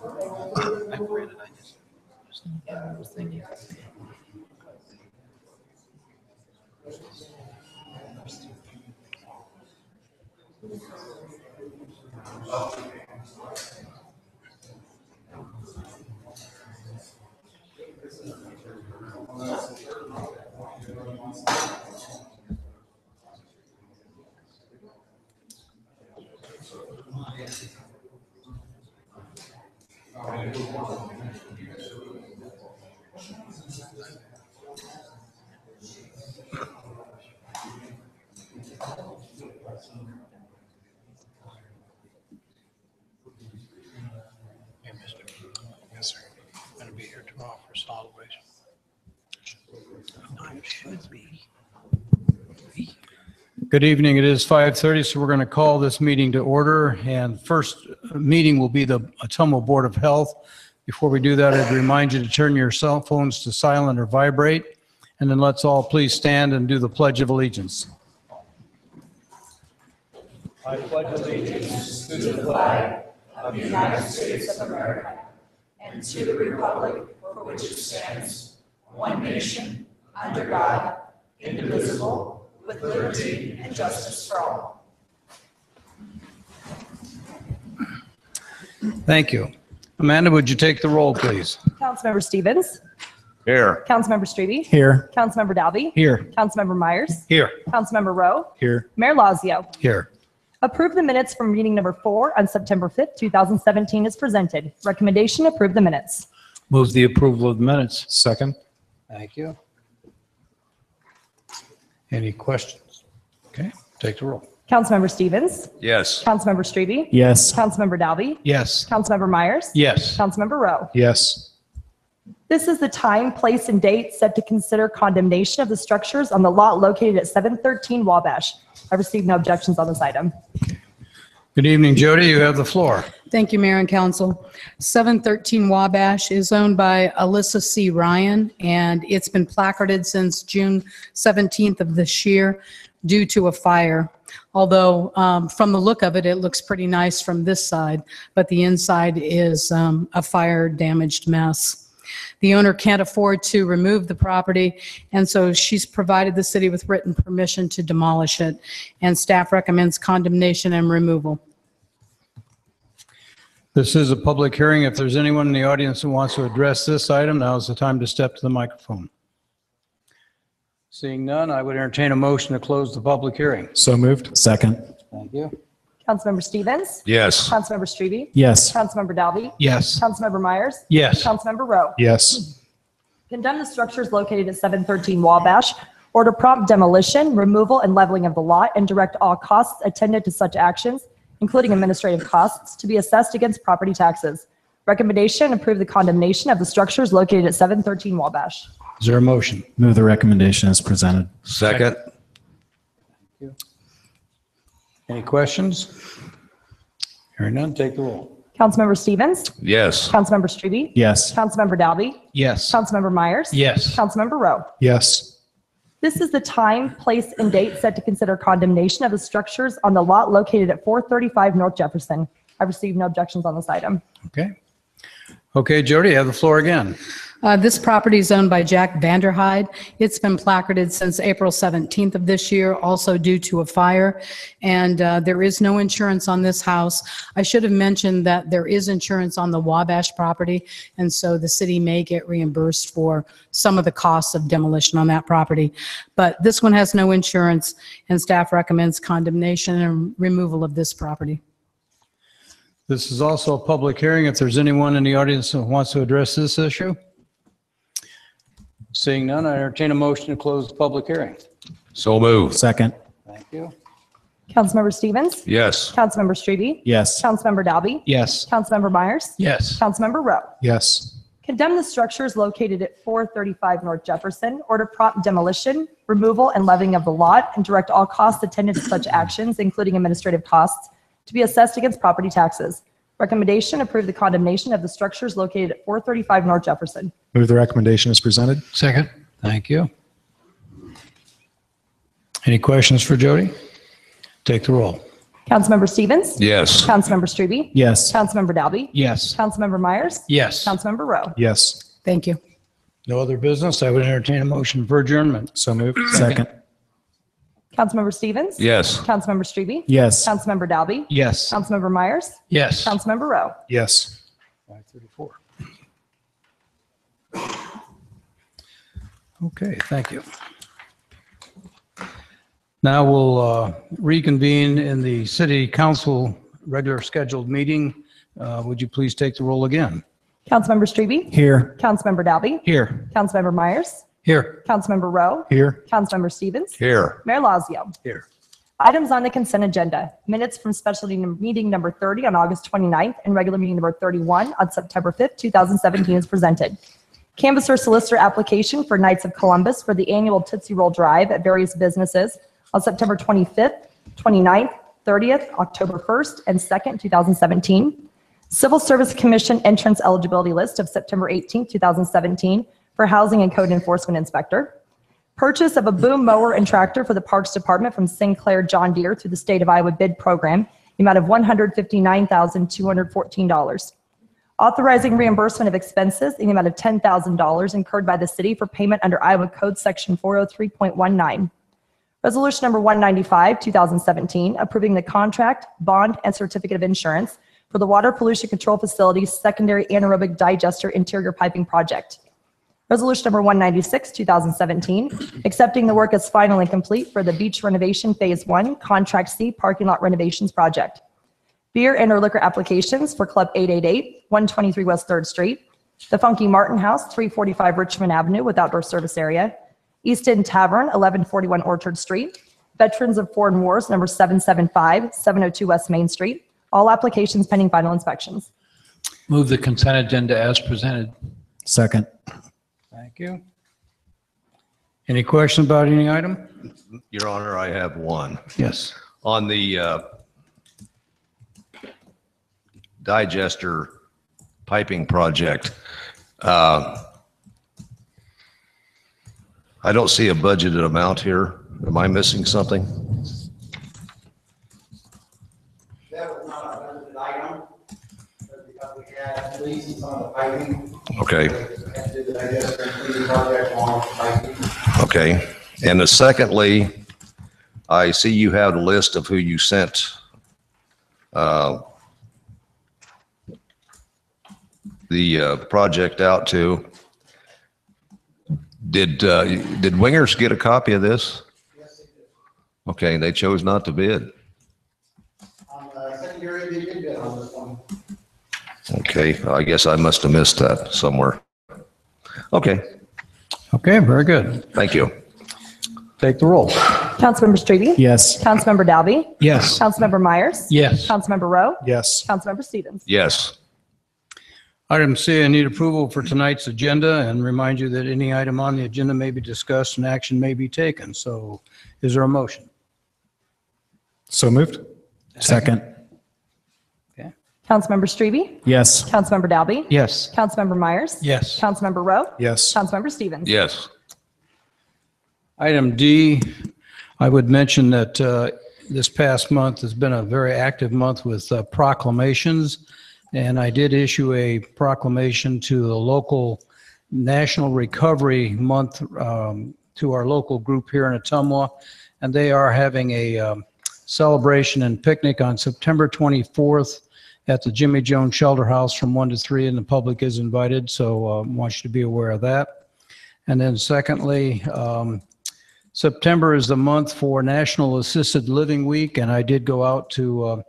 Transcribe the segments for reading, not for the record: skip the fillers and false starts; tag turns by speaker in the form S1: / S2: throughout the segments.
S1: I've read it. I just was thinking. Hey, mister. Yes, sir. I'm going to be here tomorrow for solid waste. I should be. Good evening. It is 5:30, so we're going to call this meeting to order. And first meeting will be the Ottumwa Board of Health. Before we do that, I'd remind you to turn your cell phones to silent or vibrate. And then let's all please stand and do the Pledge of Allegiance. I pledge allegiance to the flag of the United States of America and to the republic for which it stands, one nation, under God, indivisible, with liberty and justice for all. Thank you. Amanda, would you take the roll, please?
S2: Councilmember Stevens.
S3: Here.
S2: Councilmember Strebe.
S1: Here.
S2: Councilmember Dalby.
S1: Here.
S2: Councilmember Myers.
S1: Here.
S2: Councilmember Rowe.
S1: Here.
S2: Mayor Lazio.
S1: Here.
S2: Approve the minutes from meeting number 4 on September 5th, 2017 is presented. Recommendation, approve the minutes.
S1: Move the approval of the minutes.
S3: Second.
S1: Thank you. Any questions? Okay, take the roll.
S2: Councilmember Stevens.
S3: Yes.
S2: Councilmember Strebe.
S1: Yes.
S2: Councilmember Dalby.
S1: Yes.
S2: Councilmember Myers.
S1: Yes.
S2: Councilmember Rowe.
S3: Yes.
S2: This is the time, place, and date set to consider condemnation of the structures on the lot located at 713 Wabash. I received no objections on this item.
S1: Good evening, Jody. You have the floor.
S4: Thank you, Mayor and Council. 713 Wabash is owned by Alyssa C. Ryan, and it's been placarded since June 17th of this year due to a fire. Although from the look of it, it looks pretty nice from this side, but the inside is a fire-damaged mess. The owner can't afford to remove the property, and so she's provided the city with written permission to demolish it, and staff recommends condemnation and removal.
S1: This is a public hearing. If there's anyone in the audience who wants to address this item, now is the time to step to the microphone. Seeing none, I would entertain a motion to close the public hearing.
S3: So moved. Second.
S1: Thank you.
S2: Councilmember Stevens.
S3: Yes.
S2: Councilmember Strebe.
S3: Yes.
S2: Councilmember Dalby.
S1: Yes.
S2: Councilmember Myers.
S1: Yes.
S2: Councilmember Rowe.
S3: Yes.
S2: Condemn the structures located at 713 Wabash. Order prompt demolition, removal, and leveling of the lot, and direct all costs attendant to such actions, including administrative costs, to be assessed against property taxes. Recommendation, approve the condemnation of the structures located at 713 Wabash.
S1: Is there a motion?
S3: Move the recommendation as presented. Second.
S1: Any questions? Hearing none, take the roll.
S2: Councilmember Stevens.
S3: Yes.
S2: Councilmember Strebe.
S3: Yes.
S2: Councilmember Dalby.
S1: Yes.
S2: Councilmember Myers.
S1: Yes.
S2: Councilmember Rowe.
S3: Yes.
S2: This is the time, place, and date set to consider condemnation of the structures on the lot located at 435 North Jefferson. I received no objections on this item.
S1: Okay. Okay, Jody, you have the floor again.
S4: This property is owned by Jack Vanderhyde. It's been placarded since April 17th of this year, also due to a fire, and there is no insurance on this house. I should have mentioned that there is insurance on the Wabash property, and so the city may get reimbursed for some of the costs of demolition on that property. But this one has no insurance, and staff recommends condemnation and removal of this property.
S1: This is also a public hearing. If there's anyone in the audience who wants to address this issue. Seeing none, I entertain a motion to close the public hearing.
S3: So moved. Second.
S1: Thank you.
S2: Councilmember Stevens.
S3: Yes.
S2: Councilmember Strebe.
S3: Yes.
S2: Councilmember Dalby.
S1: Yes.
S2: Councilmember Myers.
S1: Yes.
S2: Councilmember Rowe.
S3: Yes.
S2: Condemn the structures located at 435 North Jefferson. Order prompt demolition, removal, and leveling of the lot, and direct all costs attendant to such actions, including administrative costs, to be assessed against property taxes. Recommendation, approve the condemnation of the structures located at 435 North Jefferson.
S3: Move the recommendation as presented.
S1: Second. Thank you. Any questions for Jody? Take the roll.
S2: Councilmember Stevens?
S3: Yes.
S2: Councilmember Strebe?
S3: Yes.
S2: Councilmember Dalby?
S3: Yes.
S2: Councilmember Myers?
S5: Yes.
S2: Councilmember Rowe?
S3: Yes.
S4: Thank you.
S5: No other business. I would entertain a motion for adjournment.
S3: So moved. Second.
S2: Councilmember Stevens?
S3: Yes.
S2: Councilmember Strebe?
S3: Yes.
S2: Councilmember Dalby?
S5: Yes.
S2: Councilmember Myers?
S5: Yes.
S2: Councilmember Rowe?
S3: Yes.
S5: 5:34. Okay, thank you. Now we'll reconvene in the city council regular scheduled meeting. Would you please take the roll again?
S2: Councilmember Strebe?
S3: Here.
S2: Councilmember Dalby?
S5: Here.
S2: Councilmember Myers?
S5: Here.
S2: Councilmember Rowe?
S3: Here.
S2: Councilmember Stevens?
S3: Here.
S2: Mayor Lazio?
S5: Here.
S2: Items on the consent agenda. Minutes from special meeting number 30 on August 29th and regular meeting number 31 on September 5th, 2017 is presented. Canvasser solicitor application for Knights of Columbus for the annual Tootsie Roll Drive at various businesses on September 25th, 29th, 30th, October 1st, and 2nd, 2017. Civil Service Commission entrance eligibility list of September 18th, 2017 for Housing and Code Enforcement Inspector. Purchase of a boom mower and tractor for the Parks Department from Sinclair John Deere through the State of Iowa bid program, the amount of $159,214. Authorizing reimbursement of expenses in the amount of $10,000 incurred by the city for payment under Iowa Code Section 403.19. Resolution number 195, 2017, approving the contract, bond, and certificate of insurance for the Water Pollution Control Facility's secondary anaerobic digester interior piping project. Resolution number 196, 2017, accepting the work as final and complete for the beach renovation Phase 1, Contract C parking lot renovations project. Beer and or liquor applications for Club 888, 123 West 3rd Street, The Funky Martin House, 345 Richmond Avenue with outdoor service area, East End Tavern, 1141 Orchard Street, Veterans of Foreign Wars, number 775, 702 West Main Street. All applications pending final inspections.
S5: Move the consent agenda as presented.
S3: Second.
S5: Thank you. Any questions about any item?
S6: Your Honor, I have one.
S5: Yes.
S6: On the digester piping project, I don't see a budgeted amount here. Am I missing something?
S7: That was not a budgeted item, but because we had leases on the piping.
S6: Okay,
S7: We had to do the digester and cleaning project on the piping.
S6: okay. And then secondly, I see you have a list of who you sent the project out to. Did Wingers get a copy of this?
S7: Yes, it did.
S6: Okay, they chose not to bid.
S7: On the secondary, they did bid on this one.
S6: Okay, I guess I must have missed that somewhere. Okay,
S5: Okay, very good.
S6: thank you.
S5: Take the roll.
S2: Councilmember Strebe?
S3: Yes.
S2: Councilmember Dalby?
S5: Yes.
S2: Councilmember Myers?
S5: Yes.
S2: Councilmember Rowe?
S3: Yes.
S2: Councilmember Stevens?
S6: Yes.
S5: Item C, I need approval for tonight's agenda and remind you that any item on the agenda may be discussed and action may be taken. So is there a motion?
S3: So moved. Second.
S5: Okay.
S2: Councilmember Strebe?
S3: Yes.
S2: Councilmember Dalby?
S5: Yes.
S2: Councilmember Myers?
S5: Yes.
S2: Councilmember Rowe?
S3: Yes.
S2: Councilmember Stevens?
S6: Yes.
S5: Item D, I would mention that this past month has been a very active month with proclamations. And I did issue a proclamation to the local National Recovery Month to our local group here in Ottumwa. And they are having a celebration and picnic on September 24th at the Jimmy Jones Shelter House from 1 to 3, and the public is invited. So I want you to be aware of that. And then secondly, September is the month for National Assisted Living Week, and I did go out to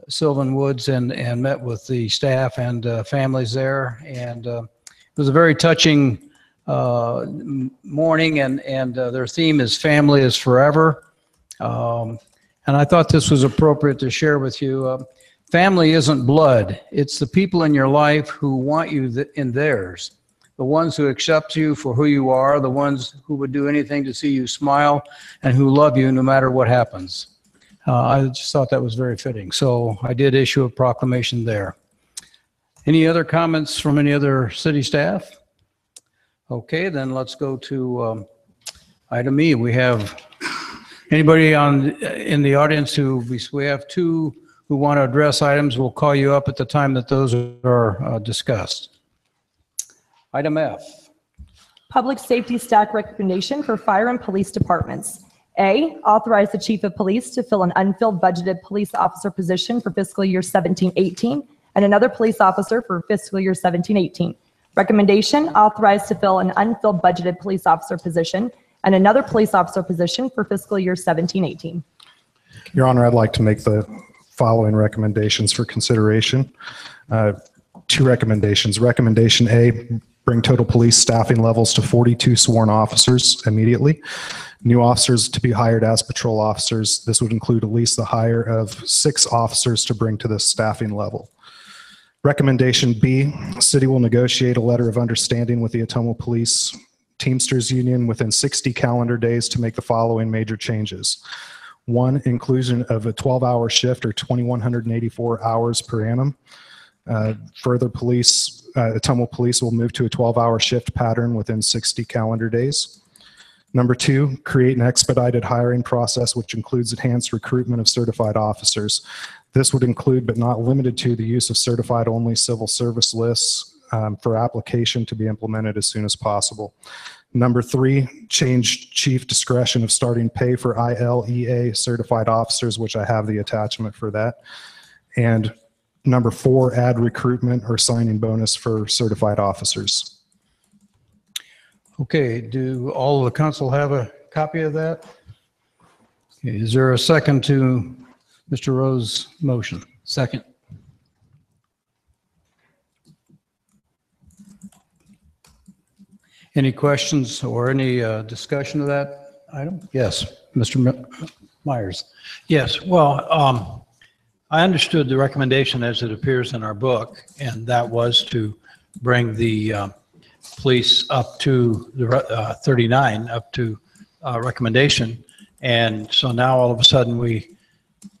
S5: Sylvan Woods and met with the staff and families there, and it was a very touching morning, and their theme is Family is Forever, and I thought this was appropriate to share with you. Family isn't blood. It's the people in your life who want you in theirs. The ones who accept you for who you are, the ones who would do anything to see you smile, and who love you no matter what happens. I just thought that was very fitting. So I did issue a proclamation there. Any other comments from any other city staff? Okay, then let's go to item E. We have Anybody in the audience we have two who want to address items, we'll call you up at the time that those are discussed. Item F.
S2: Public safety stack recommendation for fire and police departments. A, authorize the chief of police to fill an unfilled budgeted police officer position for fiscal year 17-18 and another police officer for fiscal year 17-18. Recommendation, authorize to fill an unfilled budgeted police officer position and another police officer position for fiscal year 17-18.
S8: Your Honor, I'd like to make the following recommendations for consideration. Two recommendations. Recommendation A, bring total police staffing levels to 42 sworn officers immediately. New officers to be hired as patrol officers. This would include at least the hire of 6 officers to bring to this staffing level. Recommendation B, city will negotiate a letter of understanding with the Ottumwa Police Teamsters Union within 60 calendar days to make the following major changes. 1, inclusion of a 12-hour shift or 2,184 hours per annum. Further, Ottumwa Police will move to a 12-hour shift pattern within 60 calendar days. Number 2, create an expedited hiring process which includes enhanced recruitment of certified officers. This would include, but not limited to, the use of certified-only civil service lists for application to be implemented as soon as possible. Number 3, change chief discretion of starting pay for ILEA certified officers, which I have the attachment for that. And number 4, add recruitment or signing bonus for certified officers.
S5: Okay, do all of the council have a copy of that? Okay, is there a second to Mr. Rowe's motion? Second. Any questions or any discussion of that item? Yes, Mr. Myers.
S9: Yes, well, I understood the recommendation as it appears in our book, and that was to bring the police up to the 39, up to recommendation. And so now all of a sudden we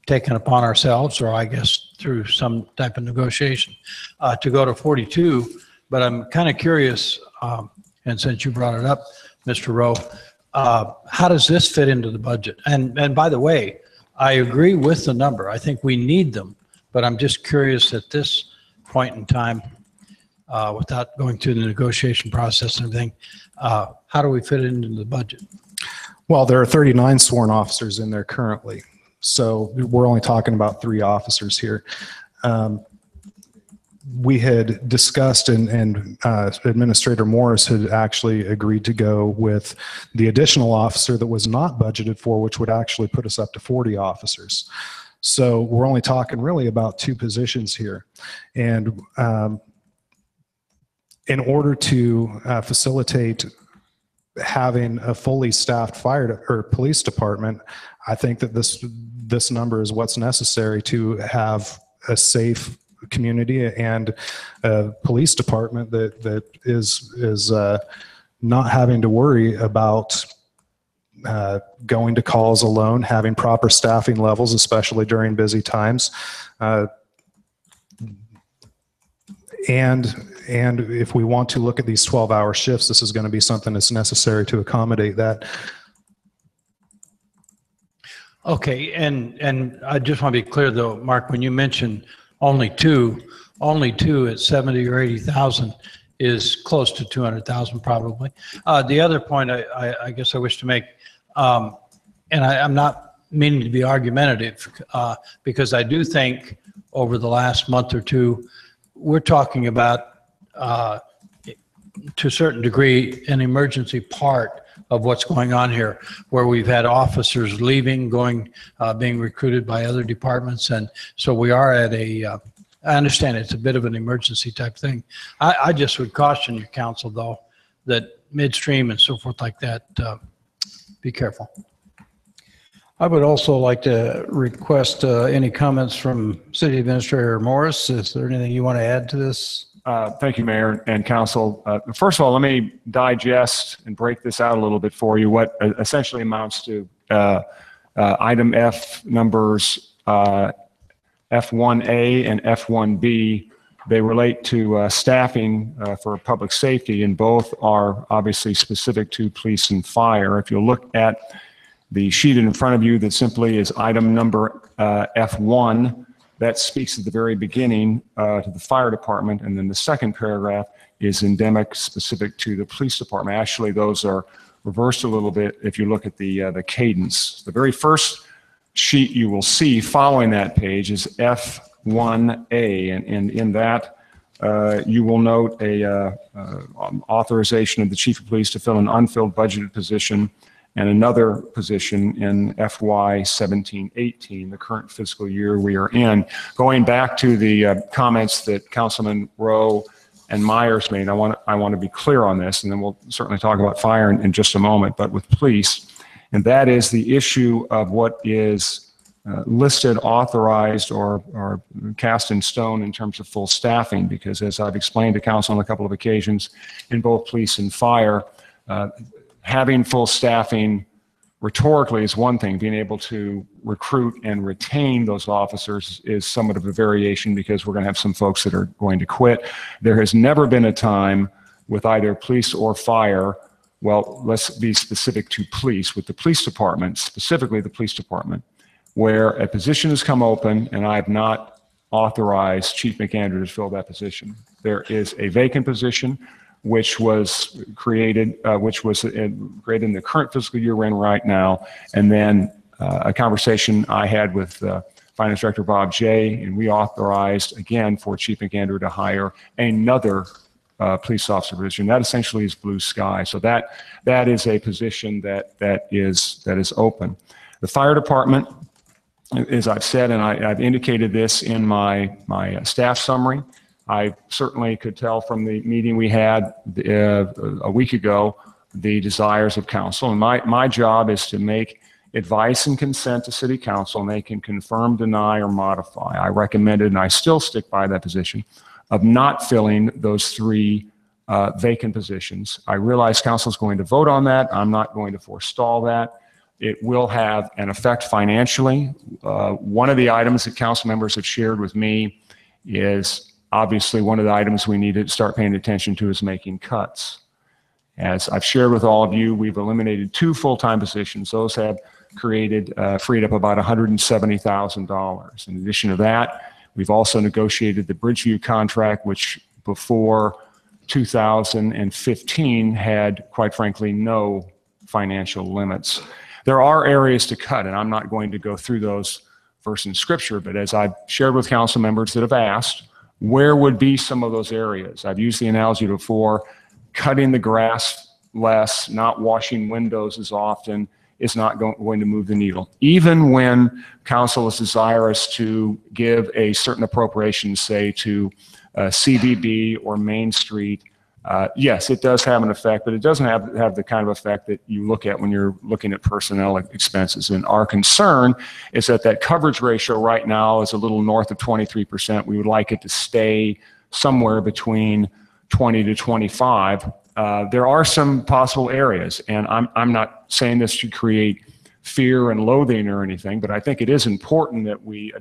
S9: taken upon ourselves, or I guess through some type of negotiation, to go to 42. But I'm kind of curious, and since you brought it up, Mr. Rowe, how does this fit into the budget? And by the way, I agree with the number. I think we need them, but I'm just curious at this point in time, without going through the negotiation process and everything, how do we fit it into the budget?
S8: Well, there are 39 sworn officers in there currently. So we're only talking about 3 officers here. We had discussed and Administrator Morris had actually agreed to go with the additional officer that was not budgeted for, which would actually put us up to 40 officers. So we're only talking really about 2 positions here. And in order to facilitate having a fully staffed fire or police department, I think that this number is what's necessary to have a safe community and a police department that is not having to worry about going to calls alone, having proper staffing levels, especially during busy times. And if we want to look at these 12-hour shifts, this is going to be something that's necessary to accommodate that.
S9: Okay, and I just want to be clear though, Mark, when you mentioned only two at 70 or 80,000 is close to 200,000 probably. The other point I guess I wish to make, and I'm not meaning to be argumentative, because I do think over the last month or two, we're talking about, to a certain degree, an emergency part of what's going on here, where we've had officers leaving, being recruited by other departments. And so we are at I understand it's a bit of an emergency type thing. I just would caution you, council, though, that midstream and so forth like that, be careful.
S5: I would also like to request any comments from City Administrator Morris. Is there anything you want to add to this?
S10: Thank you, Mayor and Council. First of all, let me digest and break this out a little bit for you, what essentially amounts to item F numbers F1A and F1B. They relate to staffing for public safety, and both are obviously specific to police and fire. If you look at The sheet in front of you that simply is item number F1, that speaks at the very beginning to the fire department, and then the second paragraph is endemic specific to the police department. Actually, those are reversed a little bit if you look at the cadence. The very first sheet you will see following that page is F1A, and in that you will note a authorization of the chief of police to fill an unfilled budgeted position and another position in FY 17-18, the current fiscal year we are in. Going back to the comments that Councilman Rowe and Myers made, I want to be clear on this, and then we'll certainly talk about fire in just a moment, but with police, and that is the issue of what is listed, authorized, or cast in stone in terms of full staffing, because as I've explained to council on a couple of occasions in both police and fire, having full staffing rhetorically is one thing. Being able to recruit and retain those officers is somewhat of a variation, because we're going to have some folks that are going to quit. There has never been a time with either police or fire, well, let's be specific to police, with the police department, specifically the police department, where a position has come open and I have not authorized Chief McAndrew to fill that position. There is a vacant position which was created, created in the current fiscal year we're in right now, and then a conversation I had with Finance Director Bob Jay, and we authorized again for Chief McAndrew to hire another police officer position. That essentially is blue sky. So that is a position that is open. The fire department, as I've said, and I've indicated this in my staff summary, I certainly could tell from the meeting we had a week ago the desires of council. And my job is to make advice and consent to city council, and they can confirm, deny, or modify. I recommended, and I still stick by that position, of not filling those 3 vacant positions. I realize council is going to vote on that. I'm not going to forestall that. It will have an effect financially. One of the items that council members have shared with me is obviously one of the items we need to start paying attention to is making cuts. As I've shared with all of you, we've eliminated 2 full-time positions. Those have freed up about $170,000. In addition to that, we've also negotiated the Bridgeview contract, which before 2015 had, quite frankly, no financial limits. There are areas to cut, and I'm not going to go through those verse in scripture, but as I've shared with council members that have asked, where would be some of those areas? I've used the analogy before, cutting the grass less, not washing windows as often is not going to move the needle. Even when council is desirous to give a certain appropriation, say to CBB or Main Street, yes, it does have an effect, but it doesn't have the kind of effect that you look at when you're looking at personnel expenses. And our concern is that coverage ratio right now is a little north of 23%. We would like it to stay somewhere between 20 to 25. There are some possible areas, and I'm not saying this to create fear and loathing or anything, but I think it is important that we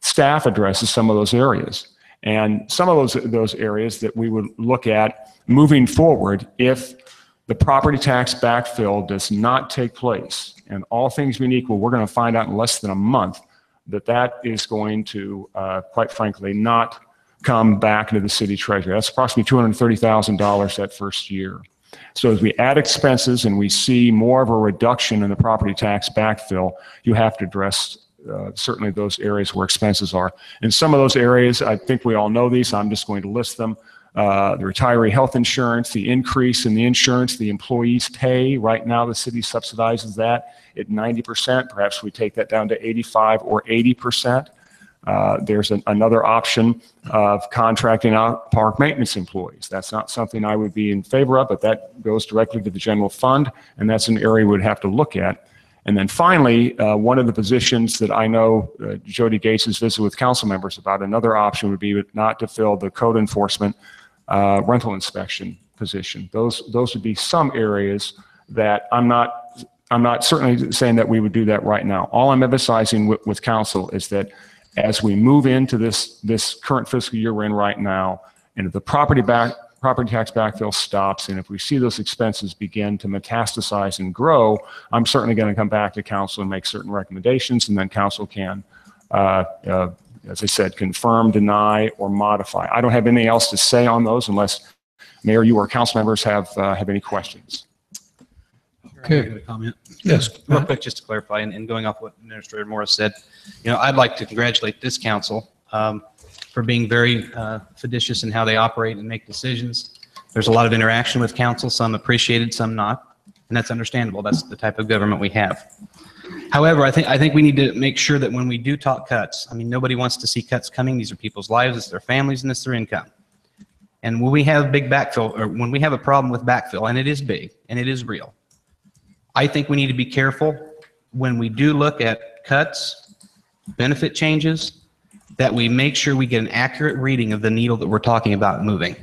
S10: staff addresses some of those areas. And some of those areas that we would look at moving forward if the property tax backfill does not take place, and all things being equal, we're going to find out in less than a month that is going to, quite frankly, not come back into the city treasury. That's approximately $230,000 that first year. So as we add expenses and we see more of a reduction in the property tax backfill, you have to address certainly those areas where expenses are. In some of those areas, I think we all know these, I'm just going to list them. The retiree health insurance, the increase in the insurance the employees pay. Right now, the city subsidizes that at 90%. Perhaps we take that down to 85 or 80%. There's another option of contracting out park maintenance employees. That's not something I would be in favor of, but that goes directly to the general fund, and that's an area we'd have to look at. And then finally, one of the positions that I know Jody Gates has visited with council members about, another option would be not to fill the code enforcement rental inspection position. Those would be some areas that I'm not certainly saying that we would do that right now. All I'm emphasizing with council is that as we move into this current fiscal year we're in right now, and if the property property tax backfill stops, and if we see those expenses begin to metastasize and grow, I'm certainly going to come back to council and make certain recommendations, and then council can, as I said, confirm, deny, or modify. I don't have anything else to say on those unless Mayor, you or council members have any questions.
S5: Okay.
S11: A comment.
S5: Yes.
S11: Real quick, just to clarify, and going off what Administrator Morris said, I'd like to congratulate this council for being very fiducious in how they operate and make decisions. There's a lot of interaction with council, some appreciated, some not, and that's understandable. That's the type of government we have. However, I think we need to make sure that when we do talk cuts, nobody wants to see cuts coming. These are people's lives, it's their families, and it's their income. And when we have big backfill, or when we have a problem with backfill, and it is big, and it is real, I think we need to be careful when we do look at cuts, benefit changes, that we make sure we get an accurate reading of the needle that we're talking about moving.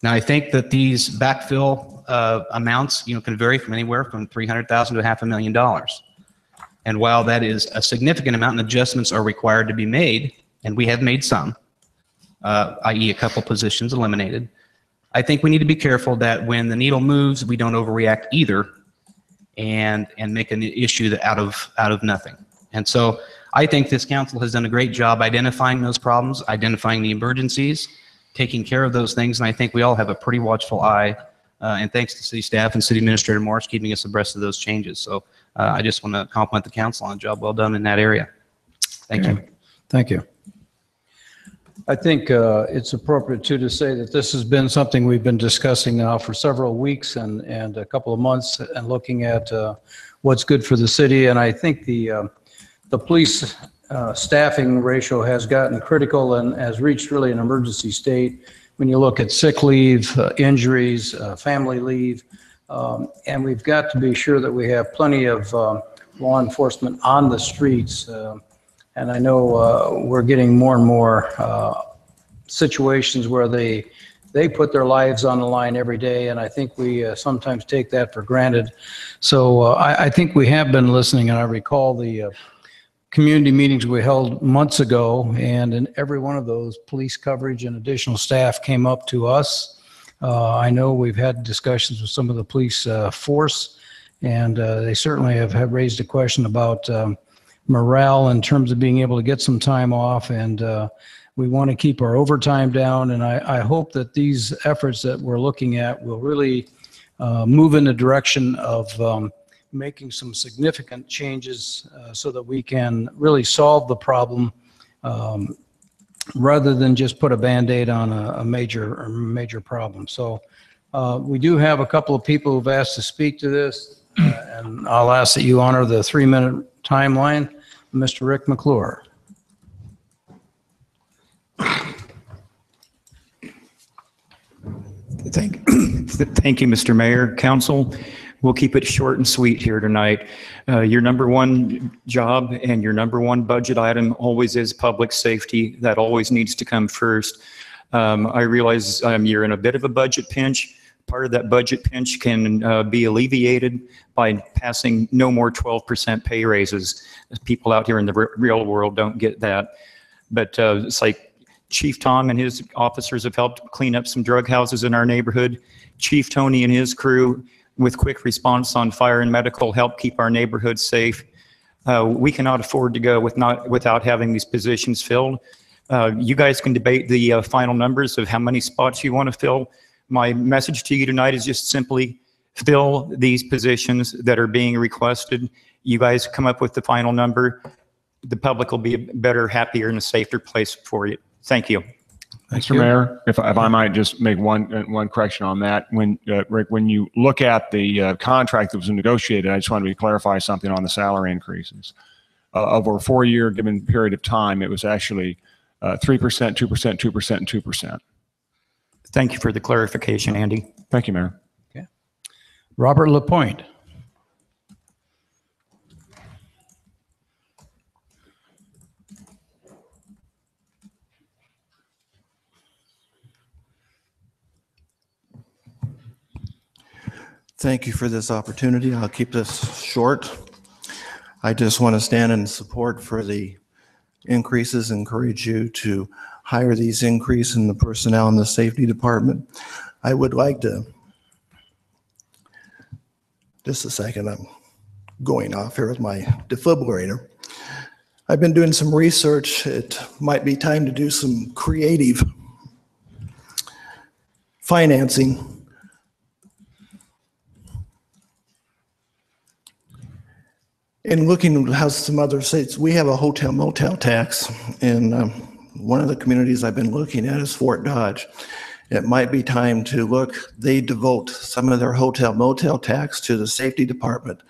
S11: Now, I think that these backfill amounts, can vary from anywhere from $300,000 to $500,000. And while that is a significant amount and adjustments are required to be made, and we have made some, i.e. a couple positions eliminated, I think we need to be careful that when the needle moves, we don't overreact either and make an issue that out of nothing. And so I think this council has done a great job identifying those problems, identifying the emergencies, taking care of those things, and I think we all have a pretty watchful eye, and thanks to city staff and City Administrator Morris keeping us abreast of those changes. So I just want to compliment the council on a job well done in that area. Thank you.
S5: Thank you. I think it's appropriate too to say that this has been something we've been discussing now for several weeks and a couple of months, and looking at what's good for the city. And I think the police staffing ratio has gotten critical and has reached really an emergency state when you look at sick leave, injuries, family leave, and we've got to be sure that we have plenty of law enforcement on the streets. And I know we're getting more and more situations where they put their lives on the line every day, and I think we sometimes take that for granted. So I think we have been listening, and I recall the community meetings we held months ago, and in every one of those, police coverage and additional staff came up to us. I know we've had discussions with some of the police force, and they certainly have raised a question about morale in terms of being able to get some time off, and we want to keep our overtime down. And I hope that these efforts that we're looking at will really move in the direction of making some significant changes so that we can really solve the problem rather than just put a Band-Aid on a major problem. So we do have a couple of people who've asked to speak to this, and I'll ask that you honor the 3-minute timeline. Mr. Rick McClure.
S12: Thank you, Mr. Mayor, Council. We'll keep it short and sweet here tonight. Your number one job and your number one budget item always is public safety. That always needs to come first. I realize you're in a bit of a budget pinch. Part of that budget pinch can be alleviated by passing no more 12% pay raises. People out here in the real world don't get that. But it's like Chief Tom and his officers have helped clean up some drug houses in our neighborhood. Chief Tony and his crew, with quick response on fire and medical, help keep our neighborhood safe. We cannot afford to go without having these positions filled. You guys can debate the final numbers of how many spots you want to fill. My message to you tonight is just simply fill these positions that are being requested. You guys come up with the final number. The public will be a better, happier, and a safer place for you. Thank you.
S10: Mr. Mayor, if I might just make one correction on that. Rick, when you look at the contract that was negotiated, I just wanted to clarify something on the salary increases. Over a 4-year given period of time, it was actually 3%, 2%, 2%, and 2%.
S12: Thank you for the clarification, Andy.
S10: Thank you, Mayor.
S5: Okay. Robert Lapointe.
S13: Thank you for this opportunity. I'll keep this short. I just want to stand in support for the increases, encourage you to hire these increase in the personnel in the safety department. I would like to, just a second, I'm going off here with my defibrillator. I've been doing some research. It might be time to do some creative financing. And looking at how some other states, we have a hotel motel tax, and one of the communities I've been looking at is Fort Dodge. It might be time to look, they devote some of their hotel motel tax to the safety department.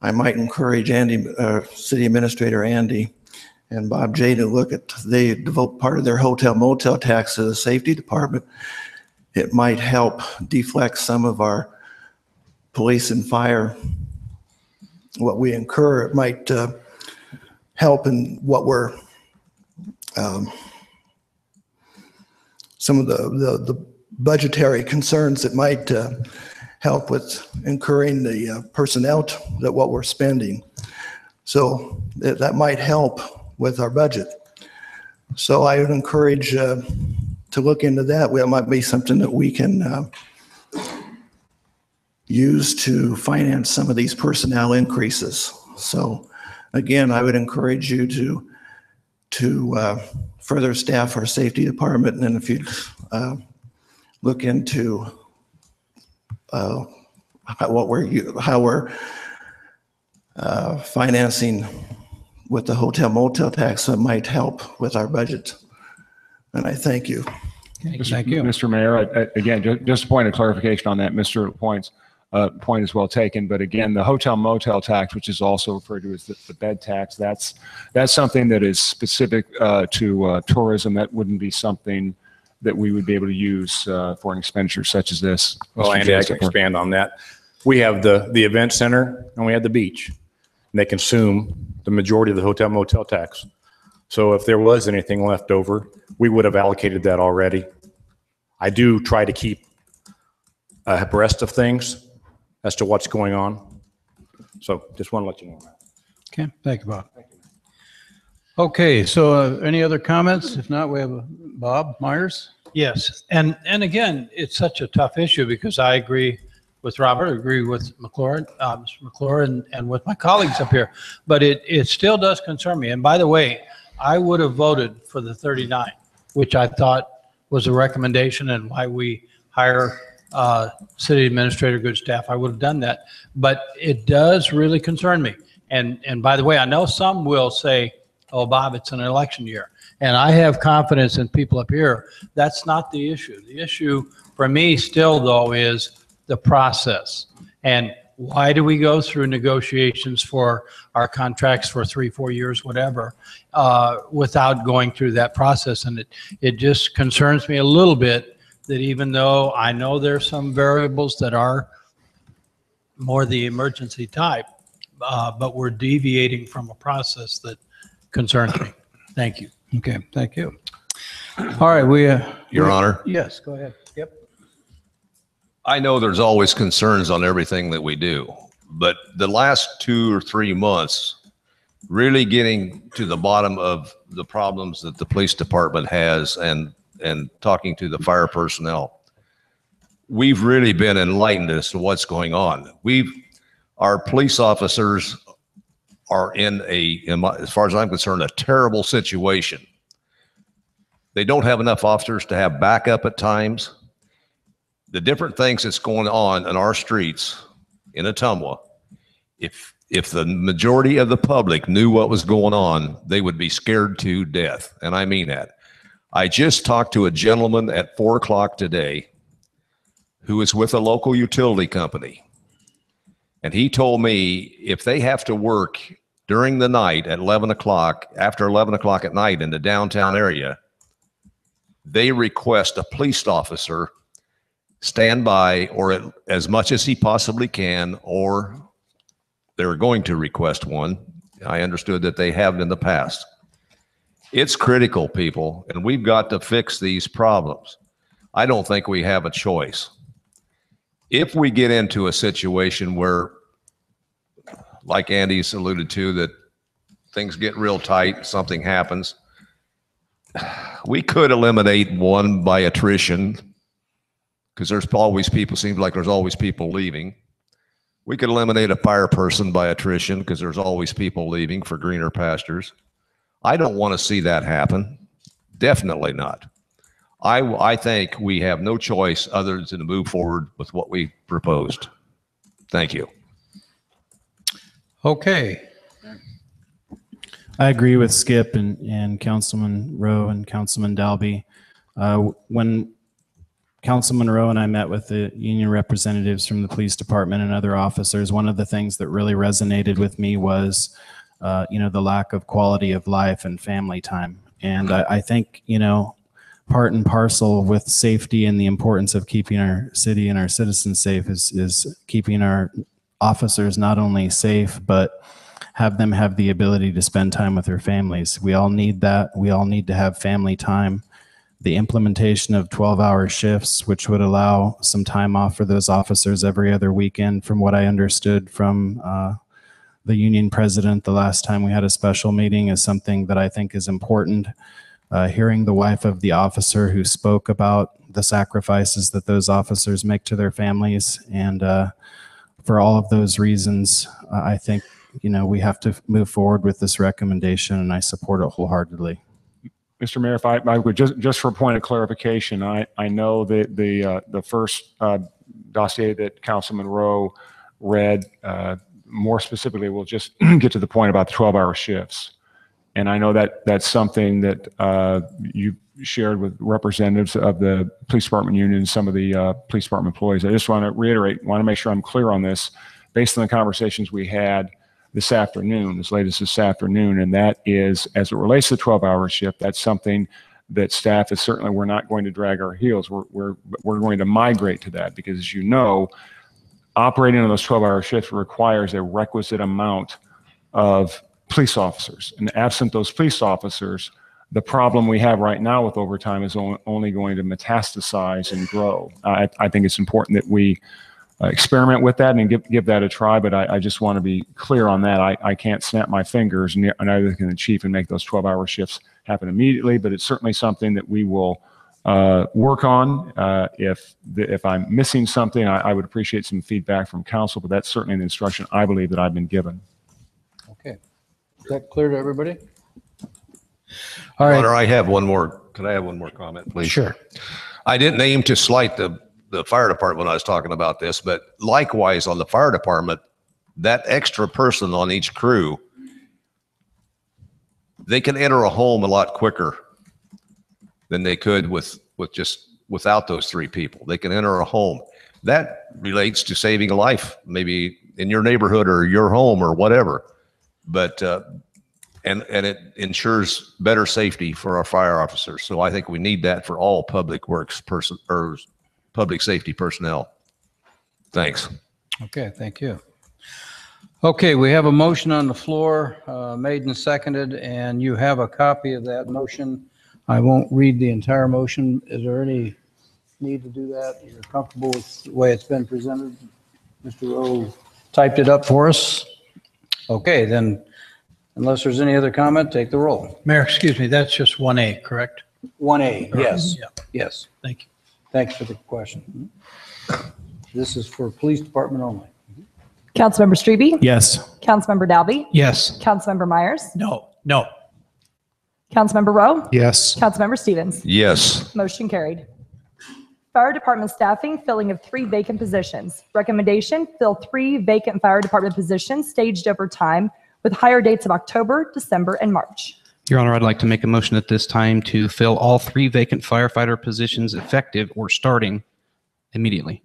S13: I might encourage Andy, City Administrator Andy and Bob J to look at, they devote part of their hotel motel tax to the safety department. It might help deflect some of our police and fire, what we incur. It might help in what we're, some of the budgetary concerns that might help with incurring the personnel that what we're spending. So that might help with our budget. So I would encourage to look into that. Well, it might be something that we can use to finance some of these personnel increases. So again, I would encourage you to further staff our safety department, and then if you look into how we're financing with the hotel motel tax, that might help with our budget. And I thank you.
S9: Thank you.
S10: Mr. Mayor, again, just a point of clarification on that. Mr. Point's point is well taken, but again, the hotel motel tax, which is also referred to as the bed tax, that's something that is specific to tourism. That wouldn't be something that we would be able to use for an expenditure such as this.
S14: Well, Andy, I can expand on that. We have the event center and we have the beach, and they consume the majority of the hotel motel tax. So if there was anything left over, we would have allocated that already. I do try to keep abreast of things as to what's going on. So just want to let you know that.
S9: Okay, thank you, Bob. Okay, so any other comments? If not, we have Bob Myers. Yes, and again, it's such a tough issue because I agree with Robert, I agree with McClure, Mr. McClure, and with my colleagues up here, but it still does concern me. And by the way, I would have voted for the 39, which I thought was a recommendation and why we hire city administrator, good staff. I would have done that, but it does really concern me. And by the way, I know some will say, oh, Bob, it's an election year. And I have confidence in people up here. That's not the issue. The issue for me still, though, is the process. And why do we go through negotiations for our contracts for 3-4 years, whatever, without going through that process? And it just concerns me a little bit that even though I know there's some variables that are more the emergency type, but we're deviating from a process that concerns me. Thank you.
S5: Okay, thank you. All right,
S6: Your Honor.
S5: Yes, go ahead. Yep.
S6: I know there's always concerns on everything that we do, but the last 2 or 3 months, really getting to the bottom of the problems that the police department has and talking to the fire personnel, we've really been enlightened as to what's going on. Our police officers are in as far as I'm concerned, a terrible situation. They don't have enough officers to have backup at times. The different things that's going on in our streets in Ottumwa, if the majority of the public knew what was going on, they would be scared to death. And I mean that. I just talked to a gentleman at 4 o'clock today who is with a local utility company. And he told me if they have to work during the night at 11 o'clock, after 11 o'clock at night in the downtown area, they request a police officer stand by, or as much as he possibly can, or they're going to request one. I understood that they have in the past. It's critical, people, and we've got to fix these problems. I don't think we have a choice. If we get into a situation where, like Andy's alluded to, that things get real tight, something happens, we could eliminate one by attrition because there's always people, seems like there's always people leaving. We could eliminate a fire person by attrition because there's always people leaving for greener pastures. I don't want to see that happen. Definitely not. I think we have no choice other than to move forward with what we proposed. Thank you.
S5: Okay.
S3: I agree with Skip and Councilman Rowe and Councilman Dalby. When Councilman Rowe and I met with the union representatives from the police department and other officers, one of the things that really resonated with me was, the lack of quality of life and family time. And I think, part and parcel with safety and the importance of keeping our city and our citizens safe is keeping our officers not only safe, but have them have the ability to spend time with their families. We all need that. We all need to have family time. The implementation of 12-hour shifts, which would allow some time off for those officers every other weekend, from what I understood from the union president the last time we had a special meeting, is something that I think is important. Hearing the wife of the officer who spoke about the sacrifices that those officers make to their families. And for all of those reasons, I think, we have to move forward with this recommendation, and I support it wholeheartedly.
S10: Mr. Mayor, if I would just for a point of clarification, I know that the first dossier that Councilman Rowe read, more specifically, we'll just get to the point about the 12-hour shifts. And I know that that's something that you shared with representatives of the police department union and some of the police department employees. I just want to reiterate, want to make sure I'm clear on this, based on the conversations we had this afternoon, as late as this afternoon, and that is, as it relates to the 12-hour shift, that's something that staff is certainly, we're not going to drag our heels. We're going to migrate to that because, as you know, operating on those 12-hour shifts requires a requisite amount of police officers. And absent those police officers, the problem we have right now with overtime is only going to metastasize and grow. I think it's important that we experiment with that and give that a try, but I just want to be clear on that. I can't snap my fingers, and neither can the chief, and make those 12-hour shifts happen immediately, but it's certainly something that we will work on. If I'm missing something, I would appreciate some feedback from council, but that's certainly the instruction I believe that I've been given.
S5: Okay. Is that clear to everybody?
S6: All right. I have one more. Can I have one more comment, please?
S5: Sure.
S6: I didn't aim to slight the fire department when I was talking about this, but likewise on the fire department, that extra person on each crew, they can enter a home a lot quicker than they could without those three people. They can enter a home. That relates to saving a life, maybe in your neighborhood or your home or whatever. But and it ensures better safety for our fire officers. So I think we need that for all public works or public safety personnel. Thanks.
S5: Okay, thank you. Okay, we have a motion on the floor, made and seconded, and you have a copy of that motion. I won't read the entire motion. Is there any need to do that? You're comfortable with the way it's been presented? Mr. Rowe typed it up for us. Okay, then, unless there's any other comment, take the roll.
S9: Mayor, excuse me, that's just 1A, correct?
S5: 1A, yes,
S9: Yeah.
S5: yes.
S9: Thank you.
S5: Thanks for the question. This is for police department only.
S2: Councilmember Strebe?
S3: Yes.
S2: Councilmember Dalby?
S9: Yes.
S2: Councilmember Myers?
S9: No.
S2: Councilmember Rowe?
S8: Yes.
S2: Councilmember Stevens?
S6: Yes.
S2: Motion carried. Fire department staffing, filling of 3 vacant positions. Recommendation, fill 3 vacant fire department positions staged over time with hire dates of October, December, and March.
S11: Your Honor, I'd like to make a motion at this time to fill all 3 vacant firefighter positions effective or starting immediately.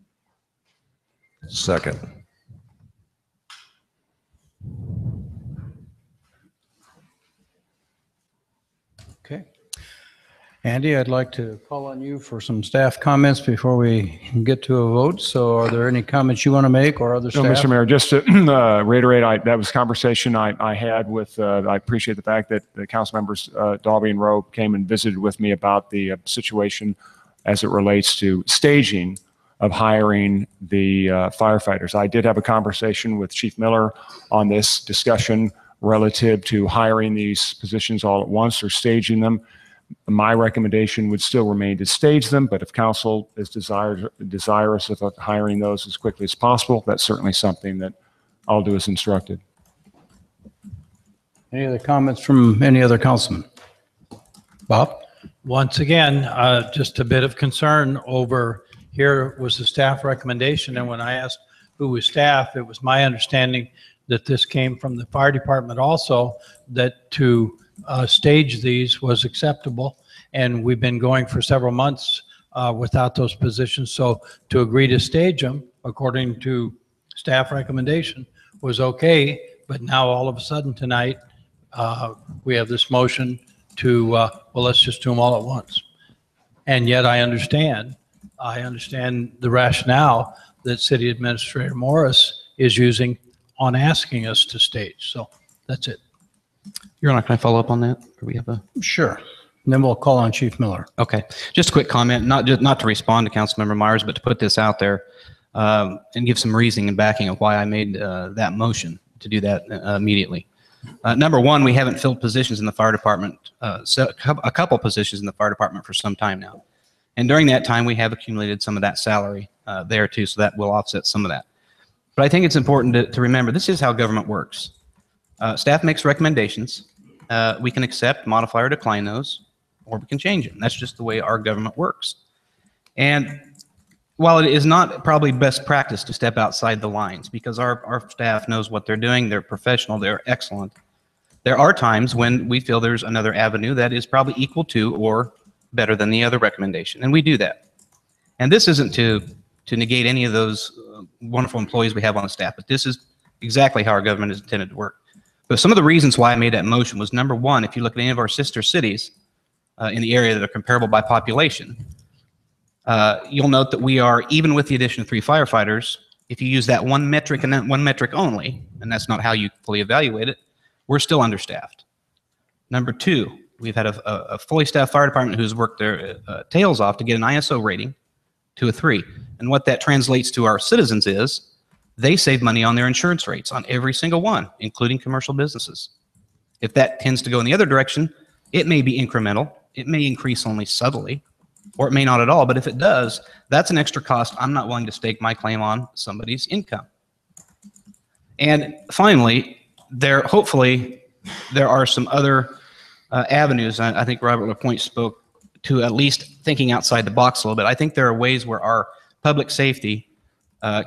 S6: Second.
S5: Okay. Andy, I'd like to call on you for some staff comments before we get to a vote. So are there any comments you want to make or other
S10: No,
S5: staff?
S10: Mr. Mayor, just to reiterate, that was a conversation I had with, I appreciate the fact that the council members, Dalby and Rowe, came and visited with me about the situation as it relates to staging of hiring the firefighters. I did have a conversation with Chief Miller on this discussion relative to hiring these positions all at once or staging them. My recommendation would still remain to stage them, but if council is desirous of hiring those as quickly as possible, that's certainly something that I'll do as instructed.
S5: Any other comments from any other councilman? Bob?
S9: Once again, just a bit of concern over here was the staff recommendation. And when I asked who was staff, it was my understanding that this came from the fire department also, that to stage these was acceptable. And we've been going for several months without those positions. So to agree to stage them, according to staff recommendation, was okay. But now all of a sudden tonight, we have this motion to, well, let's just do them all at once. And yet I understand the rationale that City Administrator Morris is using on asking us to stage. So that's it.
S11: Your Honor, can I follow up on that? Or we have a
S5: Sure. And then we'll call on Chief Miller.
S11: Okay, just a quick comment, not to respond to Councilmember Myers, but to put this out there and give some reasoning and backing of why I made that motion to do that immediately. Number one, we haven't filled positions in the fire department, a couple positions in the fire department for some time now. And during that time, we have accumulated some of that salary there too, so that will offset some of that. But I think it's important to remember, this is how government works. Staff makes recommendations. We can accept, modify, or decline those, or we can change them. That's just the way our government works. And while it is not probably best practice to step outside the lines, because our staff knows what they're doing, they're professional, they're excellent, there are times when we feel there's another avenue that is probably equal to or better than the other recommendation, and we do that. And this isn't to negate any of those wonderful employees we have on the staff, but this is exactly how our government is intended to work. But some of the reasons why I made that motion was, number one, if you look at any of our sister cities in the area that are comparable by population, you'll note that we are, even with the addition of 3 firefighters, if you use that one metric and that one metric only, and that's not how you fully evaluate it, we're still understaffed. Number two, we've had a fully staffed fire department who's worked their tails off to get an ISO rating to a 3. And what that translates to our citizens is they save money on their insurance rates on every single one, including commercial businesses. If that tends to go in the other direction, it may be incremental. It may increase only subtly, or it may not at all. But if it does, that's an extra cost I'm not willing to stake my claim on somebody's income. And finally, hopefully there are some other avenues. I think Robert LaPointe spoke to at least thinking outside the box a little bit. I think there are ways where our public safety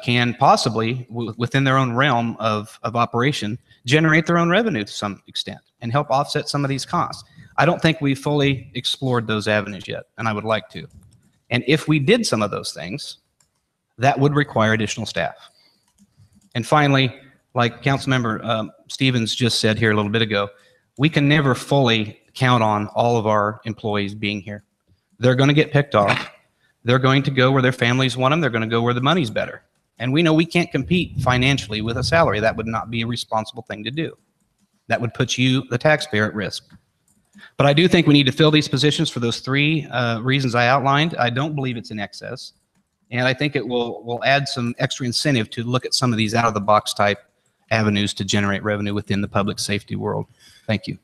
S11: can possibly, within their own realm of operation, generate their own revenue to some extent and help offset some of these costs. I don't think we've fully explored those avenues yet, and I would like to. And if we did some of those things, that would require additional staff. And finally, like Councilmember Stevens just said here a little bit ago, we can never fully count on all of our employees being here. They're going to get picked off. They're going to go where their families want them. They're going to go where the money's better. And we know we can't compete financially with a salary. That would not be a responsible thing to do. That would put you, the taxpayer, at risk. But I do think we need to fill these positions for those 3 reasons I outlined. I don't believe it's in excess. And I think it will add some extra incentive to look at some of these out-of-the-box type avenues to generate revenue within the public safety world. Thank you.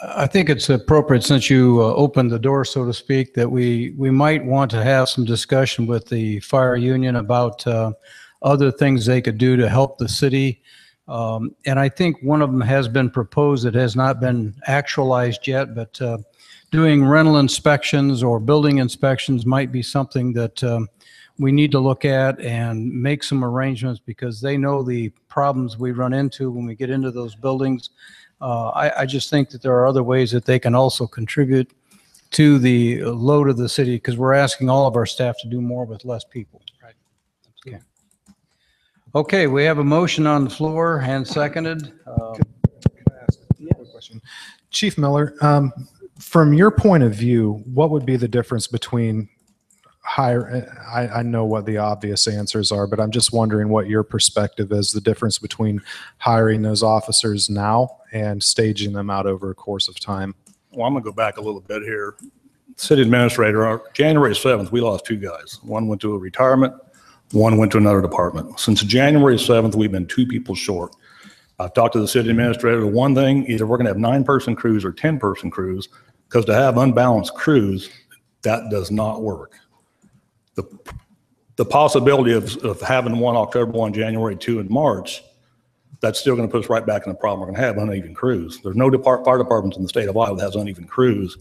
S5: I think it's appropriate, since you opened the door, so to speak, that we might want to have some discussion with the fire union about other things they could do to help the city. And I think one of them has been proposed. It has not been actualized yet, but doing rental inspections or building inspections might be something that we need to look at and make some arrangements, because they know the problems we run into when we get into those buildings. I just think that there are other ways that they can also contribute to the load of the city, because we're asking all of our staff to do more with less people.
S11: Right.
S5: Okay. Okay, we have a motion on the floor and seconded.
S8: Can I ask a quick question? Chief Miller, from your point of view, what would be the difference between I know what the obvious answers are, but I'm just wondering what your perspective is, the difference between hiring those officers now and staging them out over a course of time.
S14: Well, I'm going to go back a little bit here. City administrator, on January 7th, we lost 2 guys. One went to a retirement, one went to another department. Since January 7th, we've been 2 people short. I've talked to the city administrator. One thing, either we're going to have 9-person crews or 10-person crews. Because to have unbalanced crews, that does not work. The possibility of having one October 1, January 2, and March, that's still going to put us right back in the problem. We're going to have uneven crews. There's no fire departments in the state of Iowa that has uneven crews.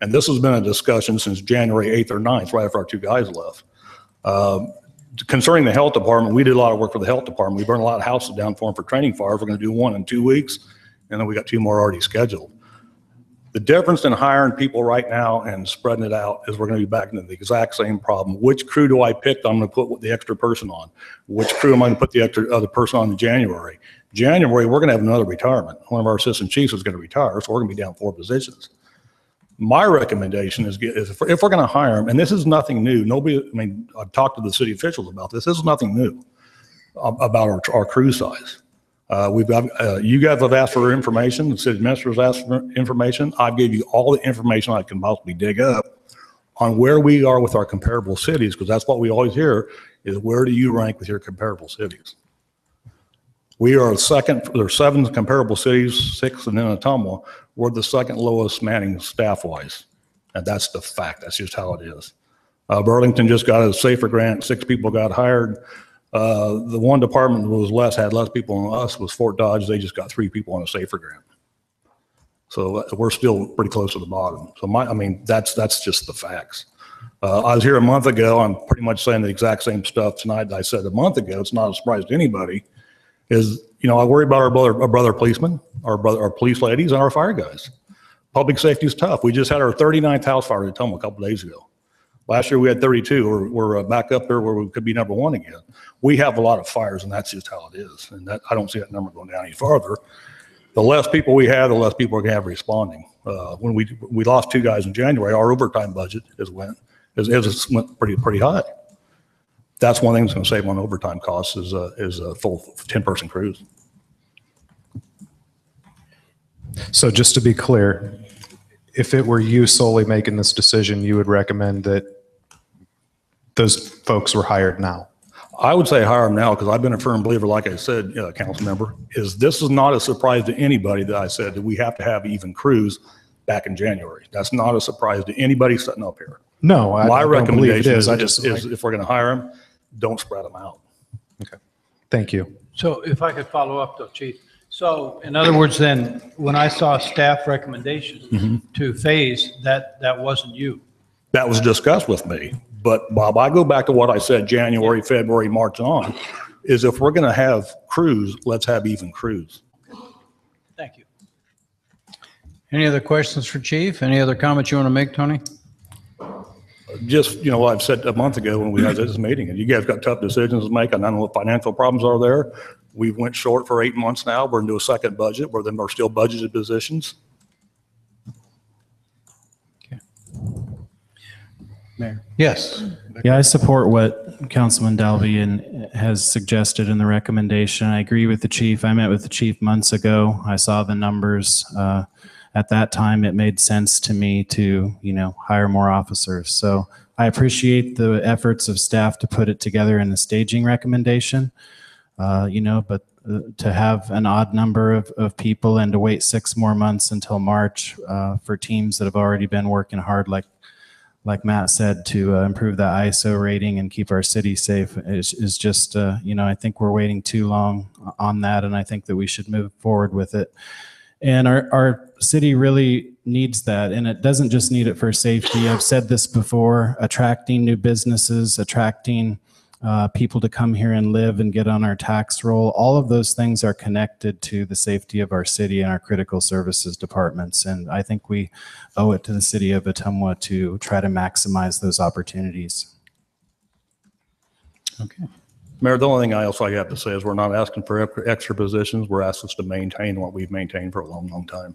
S14: And this has been a discussion since January 8th or 9th, right after our two guys left. Concerning the health department, we did a lot of work for the health department. We burned a lot of houses down for them for training fires. We're going to do one in 2 weeks, and then we got 2 more already scheduled. The difference in hiring people right now and spreading it out is we're going to be back into the exact same problem. Which crew do I pick? I'm going to put the extra person on. Which crew am I going to put the other person on in January? January, we're going to have another retirement. One of our assistant chiefs is going to retire, so we're going to be down 4 positions. My recommendation is if we're going to hire them, and this is nothing new. I've talked to the city officials about this. This is nothing new about our crew size. We've got, you guys have asked for information. The city administrator's asked for information. I've gave you all the information I can possibly dig up on where we are with our comparable cities, because that's what we always hear is where do you rank with your comparable cities? We are second. There's 7 comparable cities, 6 and then Ottumwa. We're the second lowest manning staff-wise, and that's the fact. That's just how it is. Burlington just got a SAFER grant. 6 people got hired. The one department that had less people than us was Fort Dodge. They just got 3 people on a SAFER grant. So we're still pretty close to the bottom. So that's just the facts. I was here a month ago. I'm pretty much saying the exact same stuff tonight that I said a month ago. It's not a surprise to anybody. I worry about our brother policemen, our police ladies, and our fire guys. Public safety is tough. We just had our 39th house fire in Ottumwa a couple days ago. Last year we had 32. We're back up there where we could be number 1 again. We have a lot of fires, and that's just how it is. And I don't see that number going down any farther. The less people we have, the less people are going to have responding. When we lost 2 guys in January, our overtime budget went pretty high. That's one thing that's going to save on overtime costs is a full 10-person crews.
S8: So just to be clear, if it were you solely making this decision, you would recommend that those folks were hired now?
S14: I would say hire them now because I've been a firm believer, like I said, council member, this is not a surprise to anybody that I said that we have to have even crews back in January. That's not a surprise to anybody sitting up here.
S8: No,
S14: my recommendation
S8: is
S14: if we're going to hire them, don't spread them out.
S8: Okay, thank you.
S9: So if I could follow up though, Chief. So in other words, then, when I saw staff recommendations to phase, that wasn't you.
S14: That was discussed with me. But Bob, I go back to what I said January, February, March on, is if we're going to have crews, let's have even crews.
S9: Thank you.
S5: Any other questions for Chief? Any other comments you want to make, Tony?
S14: Just, what I've said a month ago when we had this meeting, and you guys got tough decisions to make. I don't know what financial problems are there. We went short for 8 months now. We're into a second budget where there are still budgeted positions.
S5: Okay. Mayor.
S9: Yes.
S3: Yeah, I support what Councilman Dalby has suggested in the recommendation. I agree with the chief. I met with the chief months ago. I saw the numbers. At that time, it made sense to me to, hire more officers. So I appreciate the efforts of staff to put it together in the staging recommendation. But to have an odd number of people and to wait 6 more months until March for teams that have already been working hard, like Matt said, to improve that ISO rating and keep our city safe is just, I think we're waiting too long on that, and I think that we should move forward with it. And our city really needs that, and it doesn't just need it for safety. I've said this before, attracting new businesses, attracting people to come here and live and get on our tax roll. All of those things are connected to the safety of our city and our critical services departments. And I think we owe it to the city of Ottumwa to try to maximize those opportunities.
S14: Okay. Mayor, the only thing I have to say is we're not asking for extra positions. We're asking us to maintain what we've maintained for a long, long time.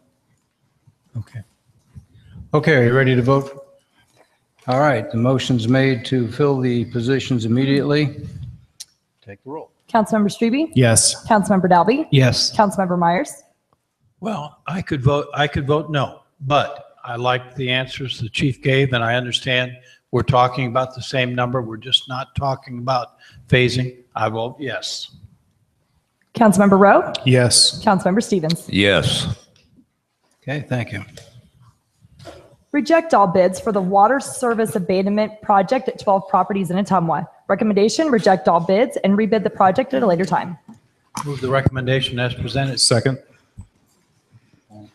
S5: Okay. Okay, are you ready to vote? All right, the motion's made to fill the positions immediately. Take the roll.
S2: Councilmember Strebe?
S3: Yes.
S2: Councilmember Dalby?
S9: Yes.
S2: Councilmember Myers?
S9: Well, I could vote no, but I like the answers the chief gave, and I understand we're talking about the same number. We're just not talking about phasing. I vote yes.
S2: Councilmember Rowe?
S8: Yes.
S2: Councilmember Stevens?
S6: Yes.
S5: Okay, thank you.
S2: Reject all bids for the water service abandonment project at 12 properties in Atumwa. Recommendation, reject all bids and rebid the project at a later time.
S9: Move the recommendation as presented.
S8: Second.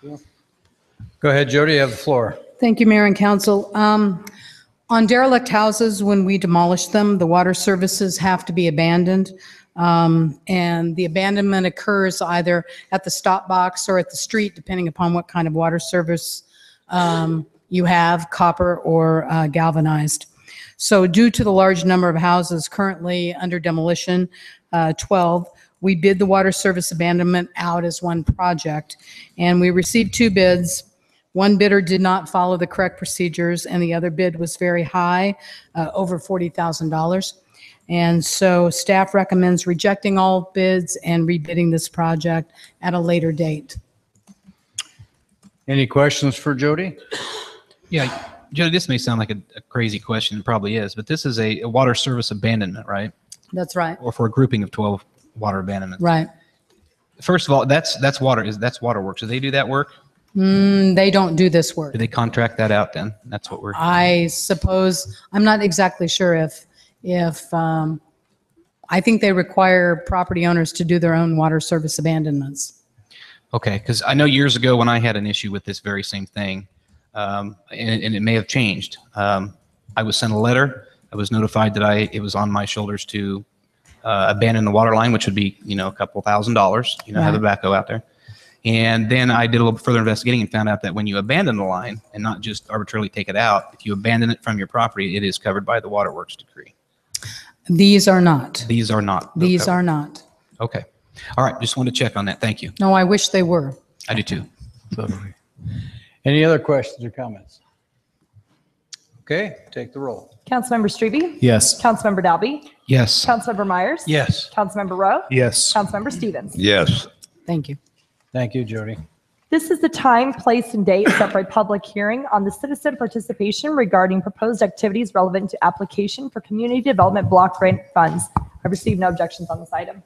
S5: Go ahead, Jody, you have the floor.
S4: Thank you, Mayor and Council. On derelict houses, when we demolish them, the water services have to be abandoned. And the abandonment occurs either at the stop box or at the street, depending upon what kind of water service you have, copper or galvanized. So due to the large number of houses currently under demolition, 12, we bid the water service abandonment out as one project. And we received 2 bids. One bidder did not follow the correct procedures, and the other bid was very high, over $40,000. And so staff recommends rejecting all bids and rebidding this project at a later date.
S5: Any questions for Jody?
S11: Yeah, Jody, this may sound like a crazy question, it probably is, but this is a water service abandonment, right?
S4: That's right.
S11: Or for a grouping of 12 water abandonments.
S4: Right.
S11: First of all, that's waterworks. Do they do that work?
S4: They don't do this work.
S11: Do they contract that out then? That's what we're.
S4: I suppose, I'm not exactly sure if I think they require property owners to do their own water service abandonments.
S11: Okay, because I know years ago when I had an issue with this very same thing, and it may have changed. I was sent a letter. I was notified that it was on my shoulders to abandon the water line, which would be, a couple $1,000s, have a backhoe out there. And then I did a little further investigating and found out that when you abandon the line and not just arbitrarily take it out, if you abandon it from your property, it is covered by the waterworks decree.
S4: These are not.
S11: These are not.
S4: These are not.
S11: Okay. All right. Just wanted to check on that. Thank you.
S4: No, I wish they were.
S11: I do too.
S5: Any other questions or comments? Okay, take the roll.
S2: Councilmember Strebe?
S3: Yes.
S2: Councilmember Dalby?
S11: Yes.
S2: Councilmember Myers?
S9: Yes.
S2: Councilmember Rowe?
S8: Yes.
S2: Councilmember Stevens?
S6: Yes.
S4: Thank you.
S5: Thank you, Jody.
S2: This is the time, place, and date set for a public hearing on the citizen participation regarding proposed activities relevant to application for community development block grant funds. I received no objections on this item.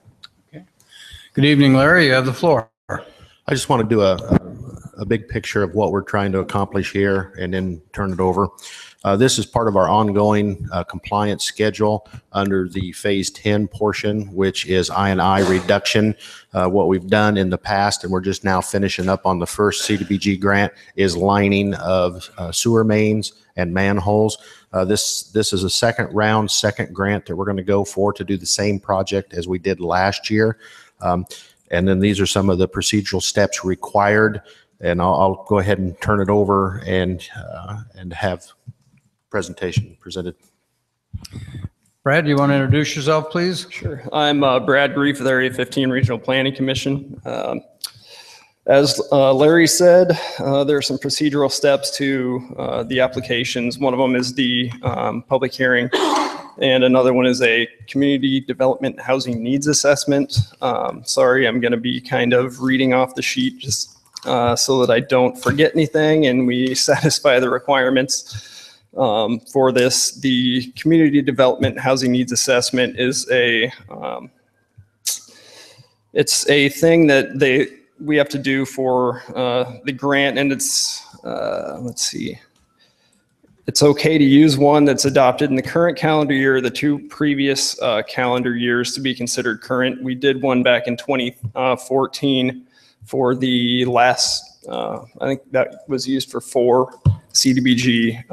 S5: Good evening, Larry. You have the floor.
S15: I just want to do a big picture of what we're trying to accomplish here and then turn it over. This is part of our ongoing compliance schedule under the Phase 10 portion, which is I&I reduction. What we've done in the past, and we're just now finishing up on the first CDBG grant, is lining of sewer mains and manholes. This is a second grant that we're going to go for to do the same project as we did last year. And then these are some of the procedural steps required. And I'll go ahead and turn it over and have presentation presented.
S5: Brad, do you want to introduce yourself, please?
S16: Sure. I'm Brad Grief with Area 15 Regional Planning Commission. As Larry said, there are some procedural steps to the applications. One of them is the public hearing, and another one is a community development housing needs assessment. Sorry, I'm going to be kind of reading off the sheet just so that I don't forget anything and we satisfy the requirements. For this, the community development housing needs assessment is it's a thing that we have to do for the grant, and it's let's see, it's okay to use one that's adopted in the current calendar year, the 2 previous calendar years to be considered current. We did one back in 2014 for the last, I think that was used for 4 CDBG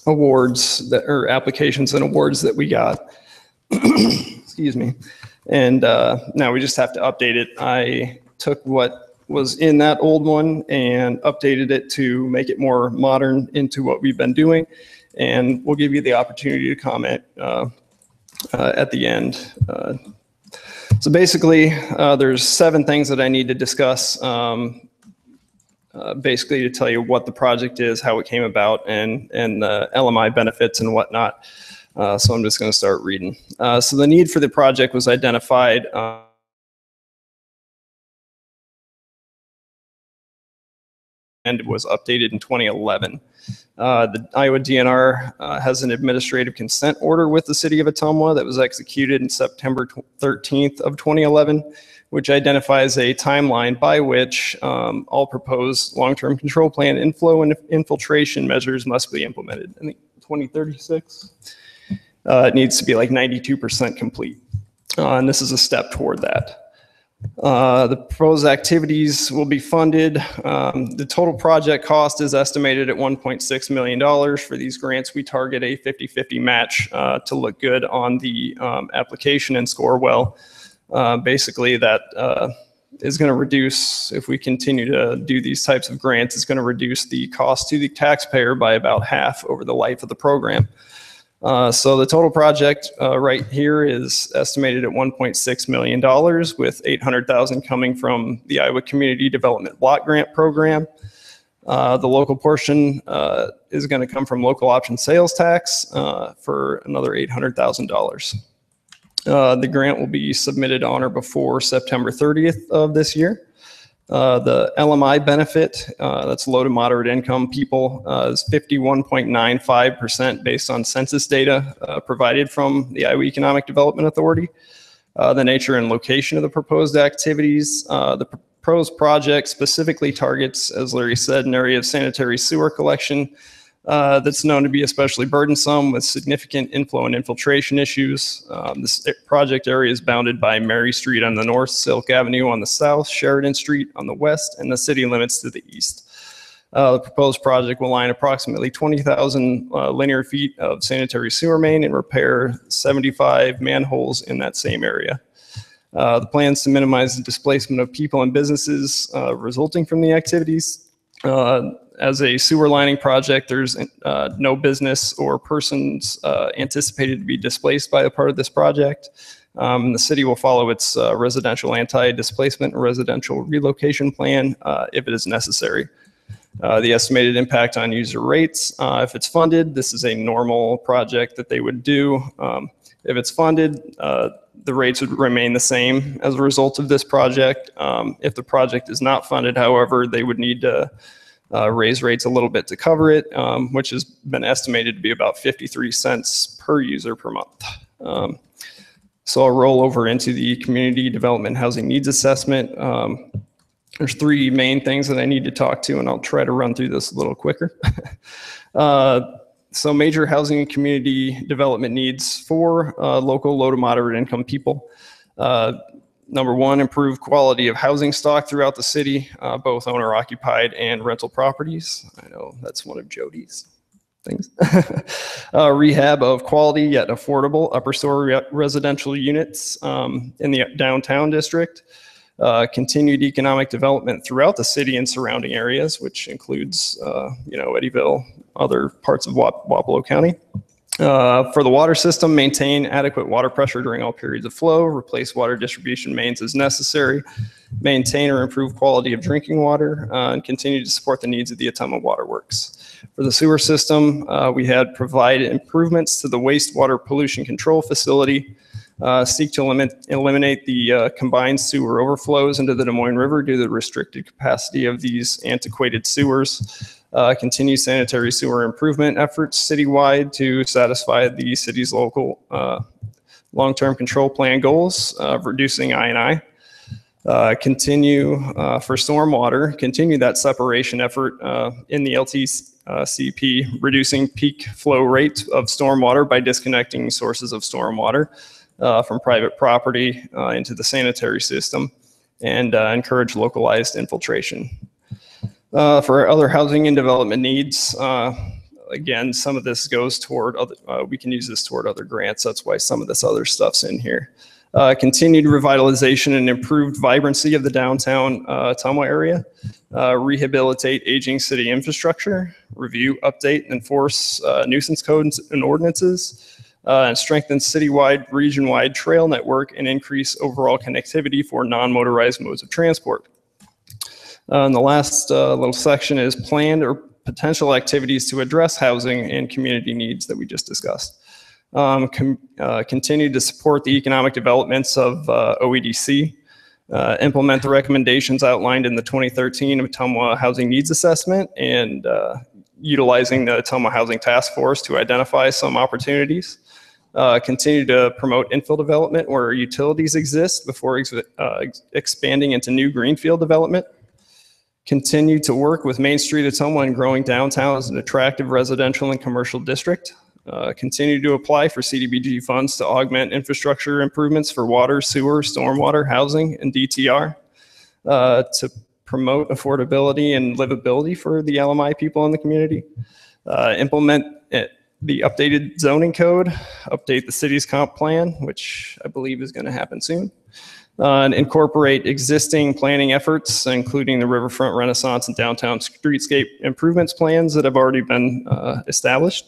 S16: awards or applications and awards that we got. Excuse me. And now we just have to update it. I took what was in that old one and updated it to make it more modern into what we've been doing. And we'll give you the opportunity to comment at the end. So basically, there's 7 things that I need to discuss. Basically to tell you what the project is, how it came about, and the LMI benefits and whatnot. So I'm just going to start reading. So the need for the project was identified and was updated in 2011. The Iowa DNR has an administrative consent order with the city of Ottumwa that was executed in September 13th of 2011, which identifies a timeline by which all proposed long-term control plan inflow and infiltration measures must be implemented. I think 2036. It needs to be like 92% complete. And this is a step toward that. The proposed activities will be funded. The total project cost is estimated at $1.6 million. For these grants, we target a 50-50 match to look good on the application and score well. Basically, that is going to reduce, if we continue to do these types of grants, it's going to reduce the cost to the taxpayer by about half over the life of the program. So the total project right here is estimated at $1.6 million, with $800,000 coming from the Iowa Community Development Block Grant Program. The local portion is going to come from local option sales tax for another $800,000. The grant will be submitted on or before September 30th of this year. The LMI benefit, that's low to moderate income people, is 51.95% based on census data provided from the Iowa Economic Development Authority. The nature and location of the proposed activities, the proposed project specifically targets, as Larry said, an area of sanitary sewer collection that's known to be especially burdensome with significant inflow and infiltration issues. This project area is bounded by Mary Street on the north, Silk Avenue on the south, Sheridan Street on the west, and the city limits to the east. The proposed project will line approximately 20,000 linear feet of sanitary sewer main and repair 75 manholes in that same area. The plans to minimize the displacement of people and businesses resulting from the activities. As a sewer lining project, there's no business or persons anticipated to be displaced by a part of this project. The city will follow its residential anti-displacement and residential relocation plan if it is necessary. The estimated impact on user rates, if it's funded, this is a normal project that they would do. If it's funded, the rates would remain the same as a result of this project. If the project is not funded, however, they would need to raise rates a little bit to cover it, which has been estimated to be about 53 cents per user per month. So I'll roll over into the community development housing needs assessment. There's three main things that I need to talk to, and I'll try to run through this a little quicker. So major housing and community development needs for local low to moderate income people. Number one, improve quality of housing stock throughout the city, both owner occupied and rental properties. I know that's one of Jody's things. Rehab of quality yet affordable upper story residential units in the downtown district. Continued economic development throughout the city and surrounding areas, which includes, Eddyville, other parts of Wapello County. For the water system, maintain adequate water pressure during all periods of flow, replace water distribution mains as necessary, maintain or improve quality of drinking water, and continue to support the needs of the Ottumwa Water Works. For the sewer system, we had provide improvements to the wastewater pollution control facility, seek to eliminate the combined sewer overflows into the Des Moines River due to the restricted capacity of these antiquated sewers. Continue sanitary sewer improvement efforts citywide to satisfy the city's local long-term control plan goals of reducing I&I. Continue for stormwater, continue that separation effort in the LTCP, reducing peak flow rate of stormwater by disconnecting sources of stormwater from private property into the sanitary system, and encourage localized infiltration. For other housing and development needs, again, some of this goes toward other, we can use this toward other grants. That's why some of this other stuff's in here. Continued revitalization and improved vibrancy of the downtown Ottumwa area. Rehabilitate aging city infrastructure. Review, update, and enforce nuisance codes and ordinances. And strengthen citywide, region-wide trail network and increase overall connectivity for non-motorized modes of transport. And the last little section is planned or potential activities to address housing and community needs that we just discussed. Continue to support the economic developments of OEDC. implement the recommendations outlined in the 2013 Ottumwa Housing Needs Assessment, and utilizing the Ottumwa Housing Task Force to identify some opportunities. Continue to promote infill development where utilities exist before expanding into new greenfield development. Continue to work with Main Street Ottumwa and growing downtown as an attractive residential and commercial district. Continue to apply for CDBG funds to augment infrastructure improvements for water, sewer, stormwater, housing, and DTR. To promote affordability and livability for the LMI people in the community. Implement the updated zoning code, update the city's comp plan, which I believe is going to happen soon. And incorporate existing planning efforts, including the Riverfront Renaissance and downtown streetscape improvements plans that have already been established.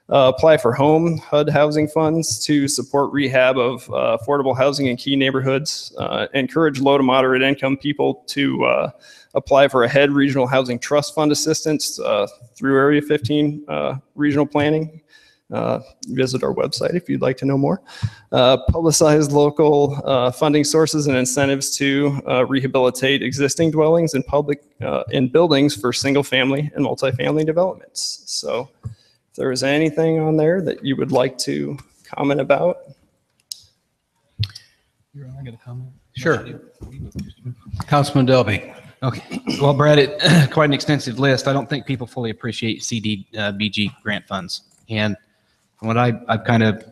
S16: Apply for HUD housing funds to support rehab of affordable housing in key neighborhoods. Encourage low to moderate income people to apply for a HUD Regional Housing Trust Fund assistance through Area 15 regional planning. Visit our website if you'd like to know more. Publicize local funding sources and incentives to rehabilitate existing dwellings and in buildings for single family and multifamily developments. So if there is anything on there that you would like to comment about.
S11: You're going to comment?
S9: Sure. Councilman Delby.
S11: Okay. Well, Brad, quite an extensive list. I don't think people fully appreciate CDBG grant funds. And from what I've kind of,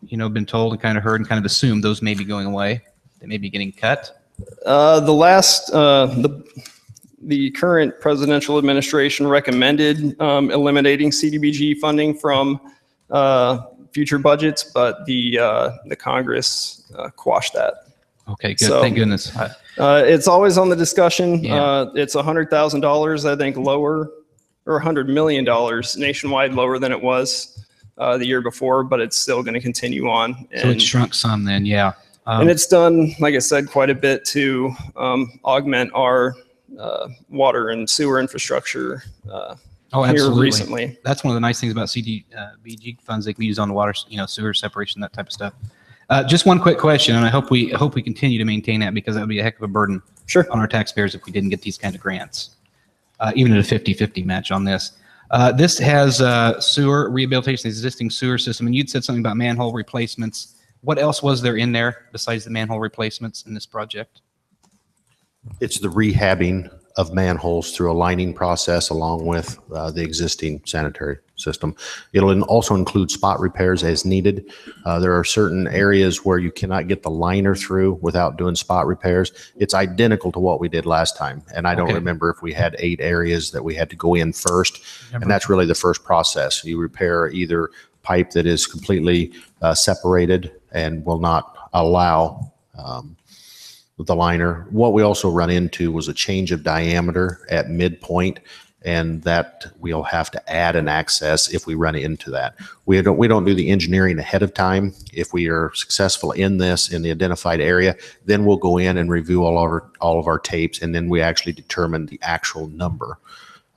S11: been told and kind of heard and kind of assumed, those may be going away. They may be getting cut.
S16: The current presidential administration recommended eliminating CDBG funding from future budgets, but the Congress quashed that.
S11: Okay, good.
S16: So,
S11: thank goodness.
S16: It's always on the discussion.
S11: Yeah.
S16: It's $100,000, I think, lower, or $100 million nationwide lower than it was the year before, but it's still going to continue on.
S11: So it shrunk some then, yeah.
S16: And it's done, like I said, quite a bit to augment our water and sewer infrastructure here recently.
S11: That's one of the nice things about CDBG funds. They can be used on the water, sewer separation, that type of stuff. Just one quick question, and I hope we continue to maintain that, because that would be a heck of a burden on our taxpayers if we didn't get these kind of grants, even at a 50-50 match on this. This has sewer rehabilitation, existing sewer system, and you'd said something about manhole replacements. What else was there in there besides the manhole replacements in this project?
S15: It's the rehabbing of manholes through a lining process along with the existing sanitary system. It'll also include spot repairs as needed. There are certain areas where you cannot get the liner through without doing spot repairs. It's identical to what we did last time. And I don't remember if we had 8 areas that we had to go in first. And that's really the first process. You repair either pipe that is completely separated and will not allow the liner. What we also run into was a change of diameter at midpoint, and that we'll have to add an access if we run into that. We don't do the engineering ahead of time. If we are successful in this in the identified area, then we'll go in and review all of our tapes, and then we actually determine the actual number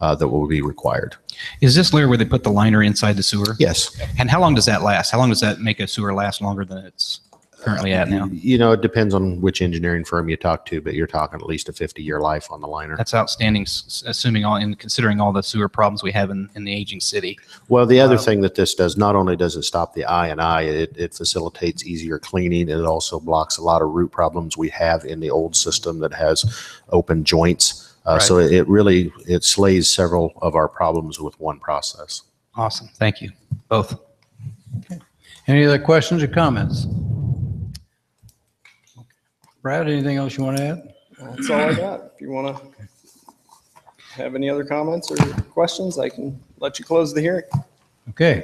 S15: that will be required.
S11: Is this layer where they put the liner inside the sewer?
S15: Yes.
S11: And how long does that last? How long does that make a sewer last longer than it's currently at now?
S15: It depends on which engineering firm you talk to, but you're talking at least a 50-year life on the liner.
S11: That's outstanding, assuming considering all the sewer problems we have in the aging city.
S15: Well, the other thing that this does, not only does it stop the I&I, it facilitates easier cleaning, and it also blocks a lot of root problems we have in the old system that has open joints. So it slays several of our problems with one process.
S11: Awesome. Thank you, both.
S9: Okay. Any other questions or comments? Brad, anything else you want to add?
S16: That's all I got. If you want to have any other comments or questions, I can let you close the hearing.
S9: Okay.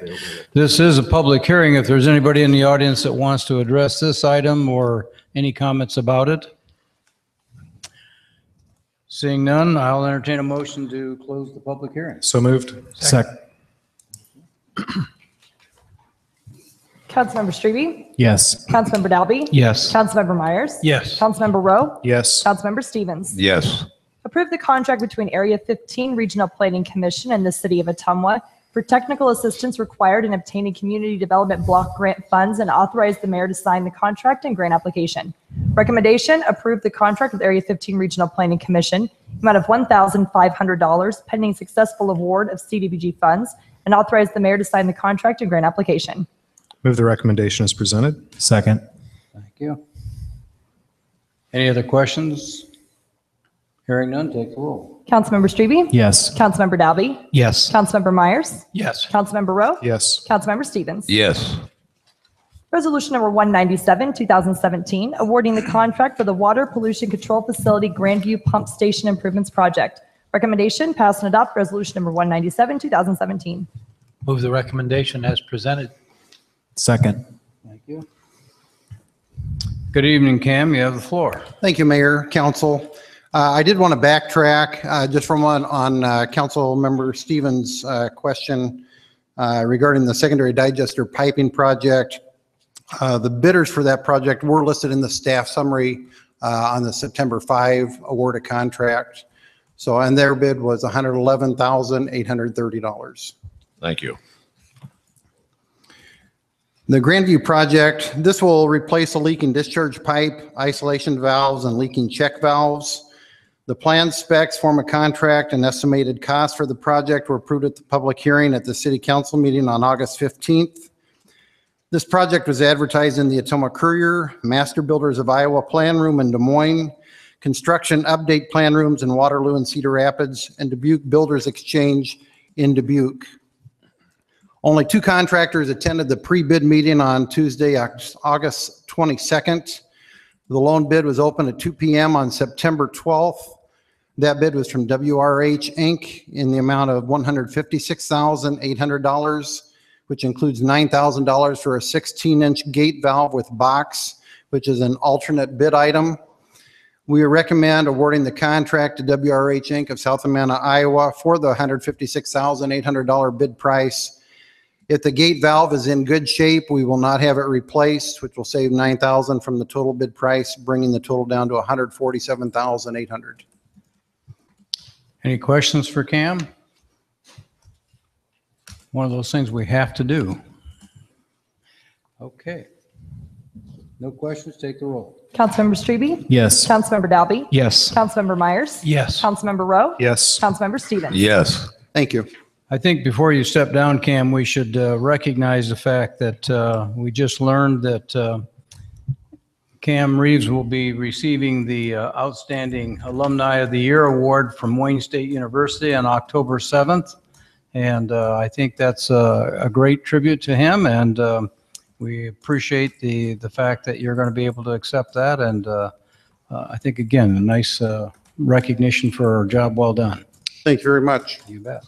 S9: This is a public hearing. If there's anybody in the audience that wants to address this item or any comments about it. Seeing none, I'll entertain a motion to close the public hearing.
S8: So moved.
S9: Second.
S2: Councilmember Strebe?
S3: Yes.
S2: Councilmember Dalby?
S11: Yes.
S2: Councilmember Myers?
S9: Yes.
S2: Councilmember Rowe?
S8: Yes.
S2: Councilmember Stevens?
S6: Yes.
S2: Approve the contract between Area 15 Regional Planning Commission and the City of Ottumwa for technical assistance required in obtaining community development block grant funds, and authorize the mayor to sign the contract and grant application. Recommendation, approve the contract with Area 15 Regional Planning Commission, amount of $1,500 pending successful award of CDBG funds, and authorize the mayor to sign the contract and grant application.
S8: Move the recommendation as presented.
S3: Second.
S5: Thank you. Any other questions? Hearing none, take the roll.
S2: Councilmember Strebe?
S3: Yes.
S2: Councilmember Dalby?
S9: Yes.
S2: Councilmember Myers?
S9: Yes.
S2: Councilmember Rowe?
S8: Yes.
S2: Councilmember Stevens?
S6: Yes.
S2: Resolution number 197, 2017, awarding the contract for the Water Pollution Control Facility Grandview Pump Station Improvements Project. Recommendation, pass and adopt resolution number 197, 2017.
S9: Move the recommendation as presented.
S3: Second.
S5: Thank you. Good evening, Cam. You have the floor.
S17: Thank you, Mayor, Council. I did want to backtrack just from one on Council Member Stevens' question regarding the secondary digester piping project. The bidders for that project were listed in the staff summary on the September 5 awarded contract. So, and their bid was $111,830.
S6: Thank you.
S17: The Grandview project, this will replace a leaking discharge pipe, isolation valves, and leaking check valves. The plan specs, form of contract, and estimated cost for the project were approved at the public hearing at the City Council meeting on August 15th. This project was advertised in the Ottumwa Courier, Master Builders of Iowa Plan Room in Des Moines, Construction Update Plan Rooms in Waterloo and Cedar Rapids, and Dubuque Builders Exchange in Dubuque. Only 2 contractors attended the pre-bid meeting on Tuesday, August 22nd. The loan bid was open at 2 p.m. on September 12th. That bid was from WRH Inc. in the amount of $156,800, which includes $9,000 for a 16-inch gate valve with box, which is an alternate bid item. We recommend awarding the contract to WRH Inc. of South Amana, Iowa for the $156,800 bid price. If the gate valve is in good shape, we will not have it replaced, which will save $9,000 from the total bid price, bringing the total down to $147,800.
S5: Any questions for Cam? One of those things we have to do. Okay. No questions, take the roll.
S2: Councilmember Strebe?
S3: Yes.
S2: Councilmember Dalby?
S9: Yes.
S2: Councilmember Myers?
S9: Yes.
S2: Councilmember Rowe?
S8: Yes.
S2: Councilmember Stevens?
S6: Yes.
S17: Thank you.
S5: I think before you step down, Cam, we should recognize the fact that we just learned that Cam Reeves will be receiving the Outstanding Alumni of the Year Award from Wayne State University on October 7th. And I think that's a great tribute to him. And we appreciate the fact that you're going to be able to accept that. And I think, again, a nice recognition for a job well done.
S17: Thank you very much.
S5: You bet.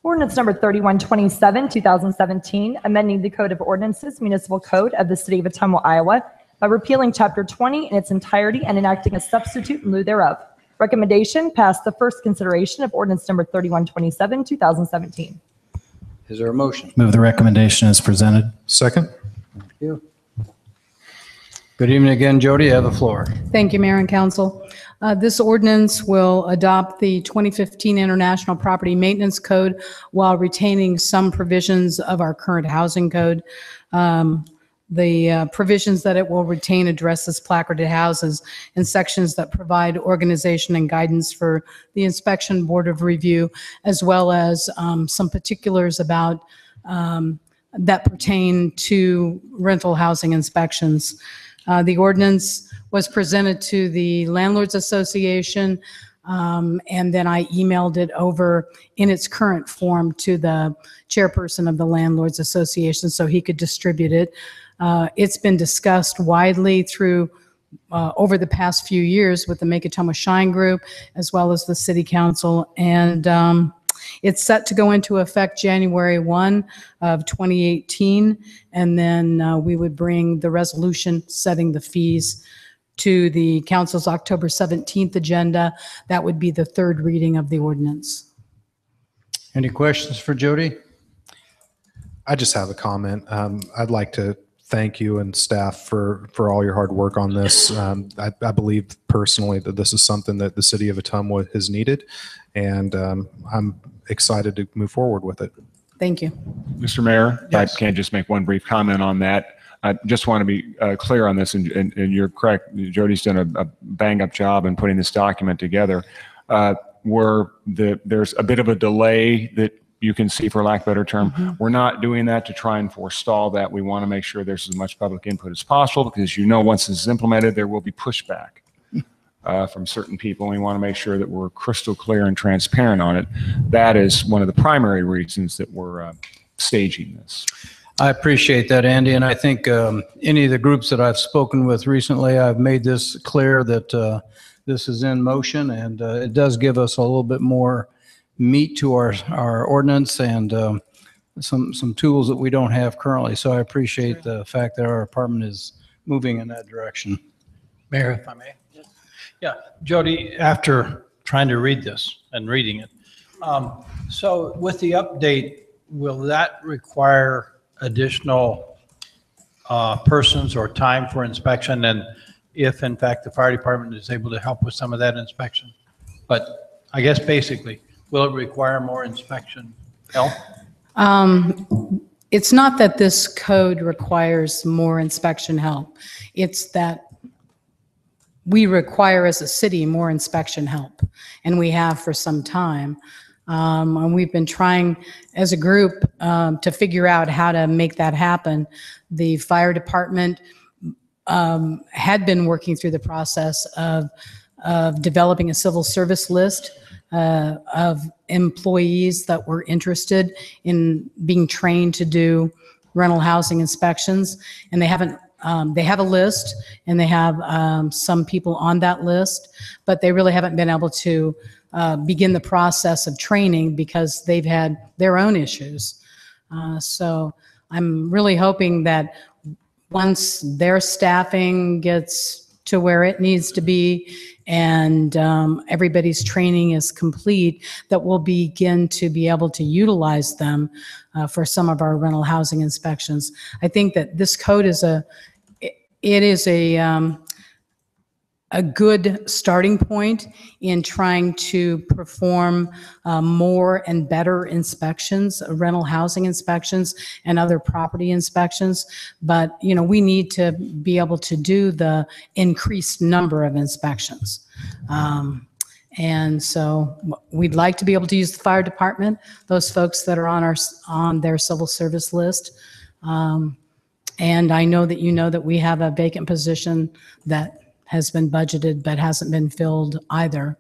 S2: Ordinance number 3127, 2017, amending the Code of Ordinances, Municipal Code of the City of Ottumwa, Iowa, by repealing Chapter 20 in its entirety and enacting a substitute in lieu thereof. Recommendation, pass the first consideration of ordinance number 3127, 2017.
S5: Is there a motion?
S3: Move the recommendation as presented.
S8: Second.
S5: Thank you. Good evening again, Jody. You have the floor.
S4: Thank you, Mayor and Council. This ordinance will adopt the 2015 International Property Maintenance Code while retaining some provisions of our current housing code. The provisions that it will retain addresses placarded houses and sections that provide organization and guidance for the Inspection Board of Review, as well as some particulars about that pertain to rental housing inspections. The ordinance was presented to the Landlords Association, and then I emailed it over in its current form to the chairperson of the Landlords Association so he could distribute it. It's been discussed widely through over the past few years with the Make Ottumwa Shine Group, as well as the City Council, and it's set to go into effect January 1 of 2018, and then we would bring the resolution setting the fees to the council's October 17th agenda. That would be the third reading of the ordinance.
S5: Any questions for Jody?
S8: I just have a comment. I'd like to thank you and staff for all your hard work on this. I believe personally that this is something that the city of Ottumwa has needed, and I'm excited to move forward with it.
S4: Thank you.
S10: Mr. Mayor,
S9: Yes.
S10: I can just make one brief comment on that. I just want to be clear on this, and you're correct. Jody's done a bang-up job in putting this document together. There's a bit of a delay that you can see, for lack of a better term. We're not doing that to try and forestall that. We want to make sure there's as much public input as possible, because once this is implemented, there will be pushback from certain people. We want to make sure that we're crystal clear and transparent on it. That is one of the primary reasons that we're staging this.
S5: I appreciate that, Andy, and I think any of the groups that I've spoken with recently, I've made this clear that this is in motion, and it does give us a little bit more meat to our ordinance and some tools that we don't have currently. So I appreciate the fact that our department is moving in that direction.
S9: Mayor, if I may. Yeah, Jody, after trying to read this and reading it, so with the update, will that require additional persons or time for inspection? And if in fact the fire department is able to help with some of that inspection, but I guess basically, will it require more inspection help?
S4: It's not that this code requires more inspection help. It's that we require as a city more inspection help, and we have for some time. And we've been trying as a group to figure out how to make that happen. The fire department had been working through the process of developing a civil service list of employees that were interested in being trained to do rental housing inspections, and they haven't. They have a list, and they have some people on that list, but they really haven't been able to begin the process of training because they've had their own issues. So I'm really hoping that once their staffing gets to where it needs to be and everybody's training is complete, that we'll begin to be able to utilize them for some of our rental housing inspections. I think that this code is a good starting point in trying to perform more and better inspections, rental housing inspections and other property inspections. But, we need to be able to do the increased number of inspections. And so we'd like to be able to use the fire department, those folks that are on their civil service list. And I know that we have a vacant position that has been budgeted but hasn't been filled either.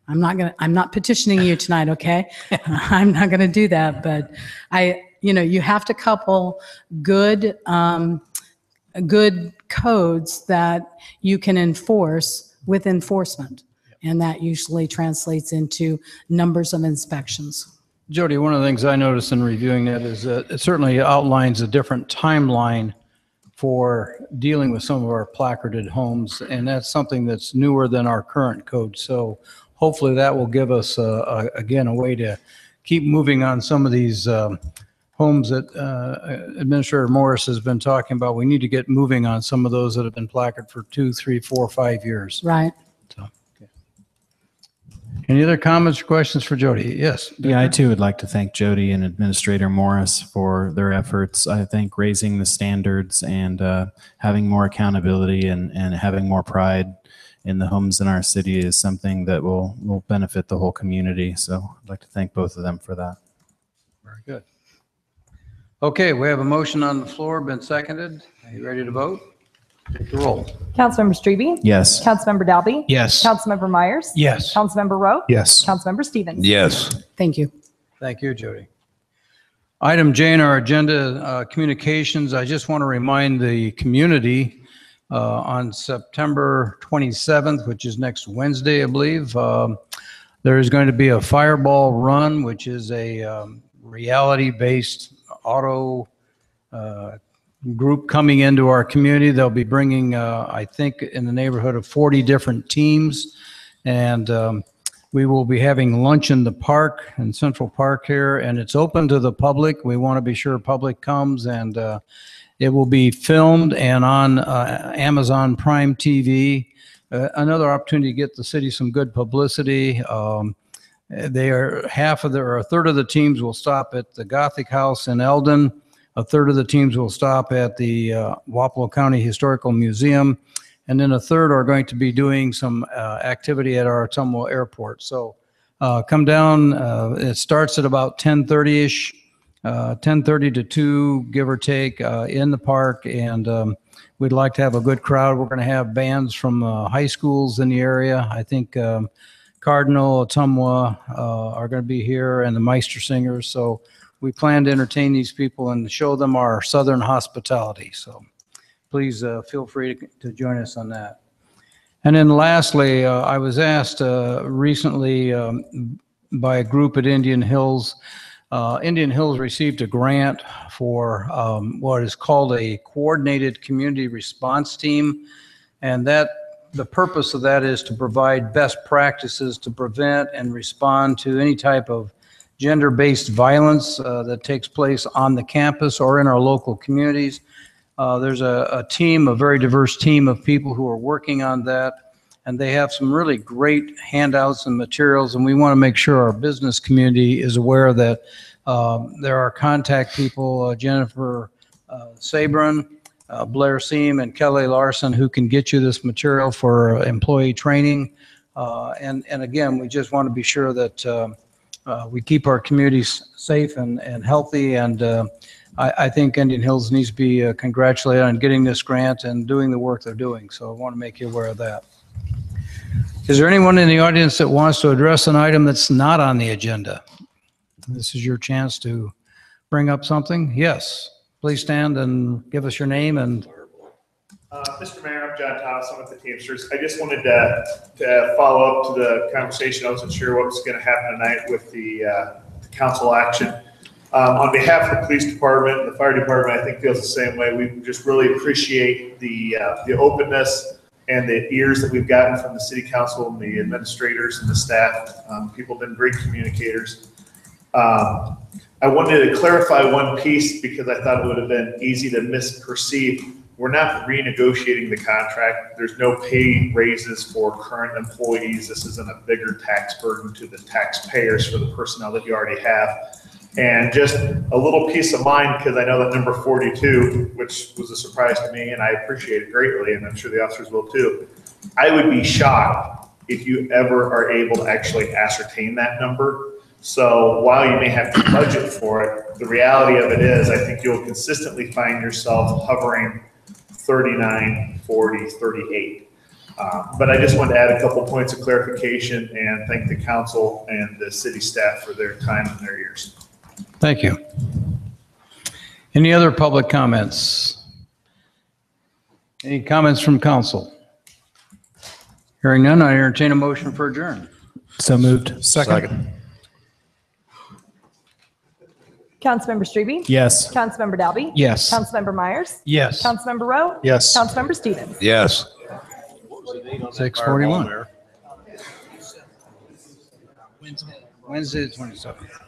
S4: I'm not petitioning you tonight, okay? I'm not gonna do that, but you have to couple good codes that you can enforce with enforcement. And that usually translates into numbers of inspections.
S5: Jody, one of the things I noticed in reviewing that is that it certainly outlines a different timeline for dealing with some of our placarded homes, and that's something that's newer than our current code. So hopefully that will give us, again, a way to keep moving on some of these homes that Administrator Morris has been talking about. We need to get moving on some of those that have been placarded for 2, 3, 4, 5 years.
S4: Right.
S5: Any other comments or questions for Jody? Yes.
S3: Yeah, I too would like to thank Jody and Administrator Morris for their efforts. I think raising the standards and having more accountability and having more pride in the homes in our city is something that will benefit the whole community. So I'd like to thank both of them for that.
S5: Very good. Okay, we have a motion on the floor, been seconded. Are you ready to vote? Take the roll.
S2: Councilmember Strebe?
S3: Yes.
S2: Councilmember Dalby?
S9: Yes.
S2: Councilmember Myers?
S9: Yes.
S2: Councilmember Rowe?
S8: Yes.
S2: Councilmember Stevens?
S6: Yes.
S4: Thank you.
S5: Thank you, Jody. Item J in our agenda, communications. I just want to remind the community on September 27th, which is next Wednesday, I believe, there is going to be a Fireball Run, which is a reality-based auto group coming into our community. They'll be bringing, I think, in the neighborhood of 40 different teams. And we will be having lunch in the park, in Central Park here, and it's open to the public. We want to be sure public comes, and it will be filmed and on Amazon Prime TV. Another opportunity to get the city some good publicity. They are or a third of the teams will stop at the Gothic House in Eldon. A third of the teams will stop at the Wapello County Historical Museum. And then a third are going to be doing some activity at our Ottumwa Airport. So come down. It starts at about 10:30-ish, 10:30 to 2, give or take, in the park. And we'd like to have a good crowd. We're going to have bands from high schools in the area. I think Cardinal, Ottumwa are going to be here, and the Meister Singers. So we plan to entertain these people and show them our Southern hospitality. So please feel free to join us on that. And then lastly, I was asked recently by a group at Indian Hills. Indian Hills received a grant for what is called a coordinated community response team. And the purpose of that is to provide best practices to prevent and respond to any type of gender-based violence that takes place on the campus or in our local communities. There's a team, a very diverse team of people who are working on that, and they have some really great handouts and materials, and we want to make sure our business community is aware that there are contact people, Jennifer Sabrin, Blair Seam, and Kelly Larson, who can get you this material for employee training. And again, we just want to be sure that we keep our communities safe and healthy. And I think Indian Hills needs to be congratulated on getting this grant and doing the work they're doing. So I want to make you aware of that. Is there anyone in the audience that wants to address an item that's not on the agenda? This is your chance to bring up something. Yes, please stand and give us your name. And
S18: Mr. Mayor, I'm John Thomas. I'm with the Teamsters. I just wanted to follow up to the conversation. I wasn't sure what was going to happen tonight with the council action. On behalf of the police department and the fire department, I think feels the same way. We just really appreciate the openness and the ears that we've gotten from the city council and the administrators and the staff. People have been great communicators. I wanted to clarify one piece because I thought it would have been easy to misperceive. We're not renegotiating the contract. There's no pay raises for current employees. This isn't a bigger tax burden to the taxpayers for the personnel that you already have. And just a little peace of mind, because I know that number 42, which was a surprise to me, and I appreciate it greatly, and I'm sure the officers will too. I would be shocked if you ever are able to actually ascertain that number. So while you may have to budget for it, the reality of it is I think you'll consistently find yourself hovering 39, 40, 38. But I just wanted to add a couple points of clarification and thank the council and the city staff for their time and their ears.
S5: thank you. Any other public comments? Any comments from council? Hearing none, I entertain a motion for adjourn.
S3: So moved.
S8: Second.
S2: Councilmember Strebe?
S3: Yes.
S2: Councilmember Dalby?
S3: Yes.
S2: Councilmember Myers?
S5: Yes.
S2: Councilmember Rowe?
S8: Yes.
S2: Councilmember Stevens?
S6: Yes.
S5: 6:41. Wednesday the 27th.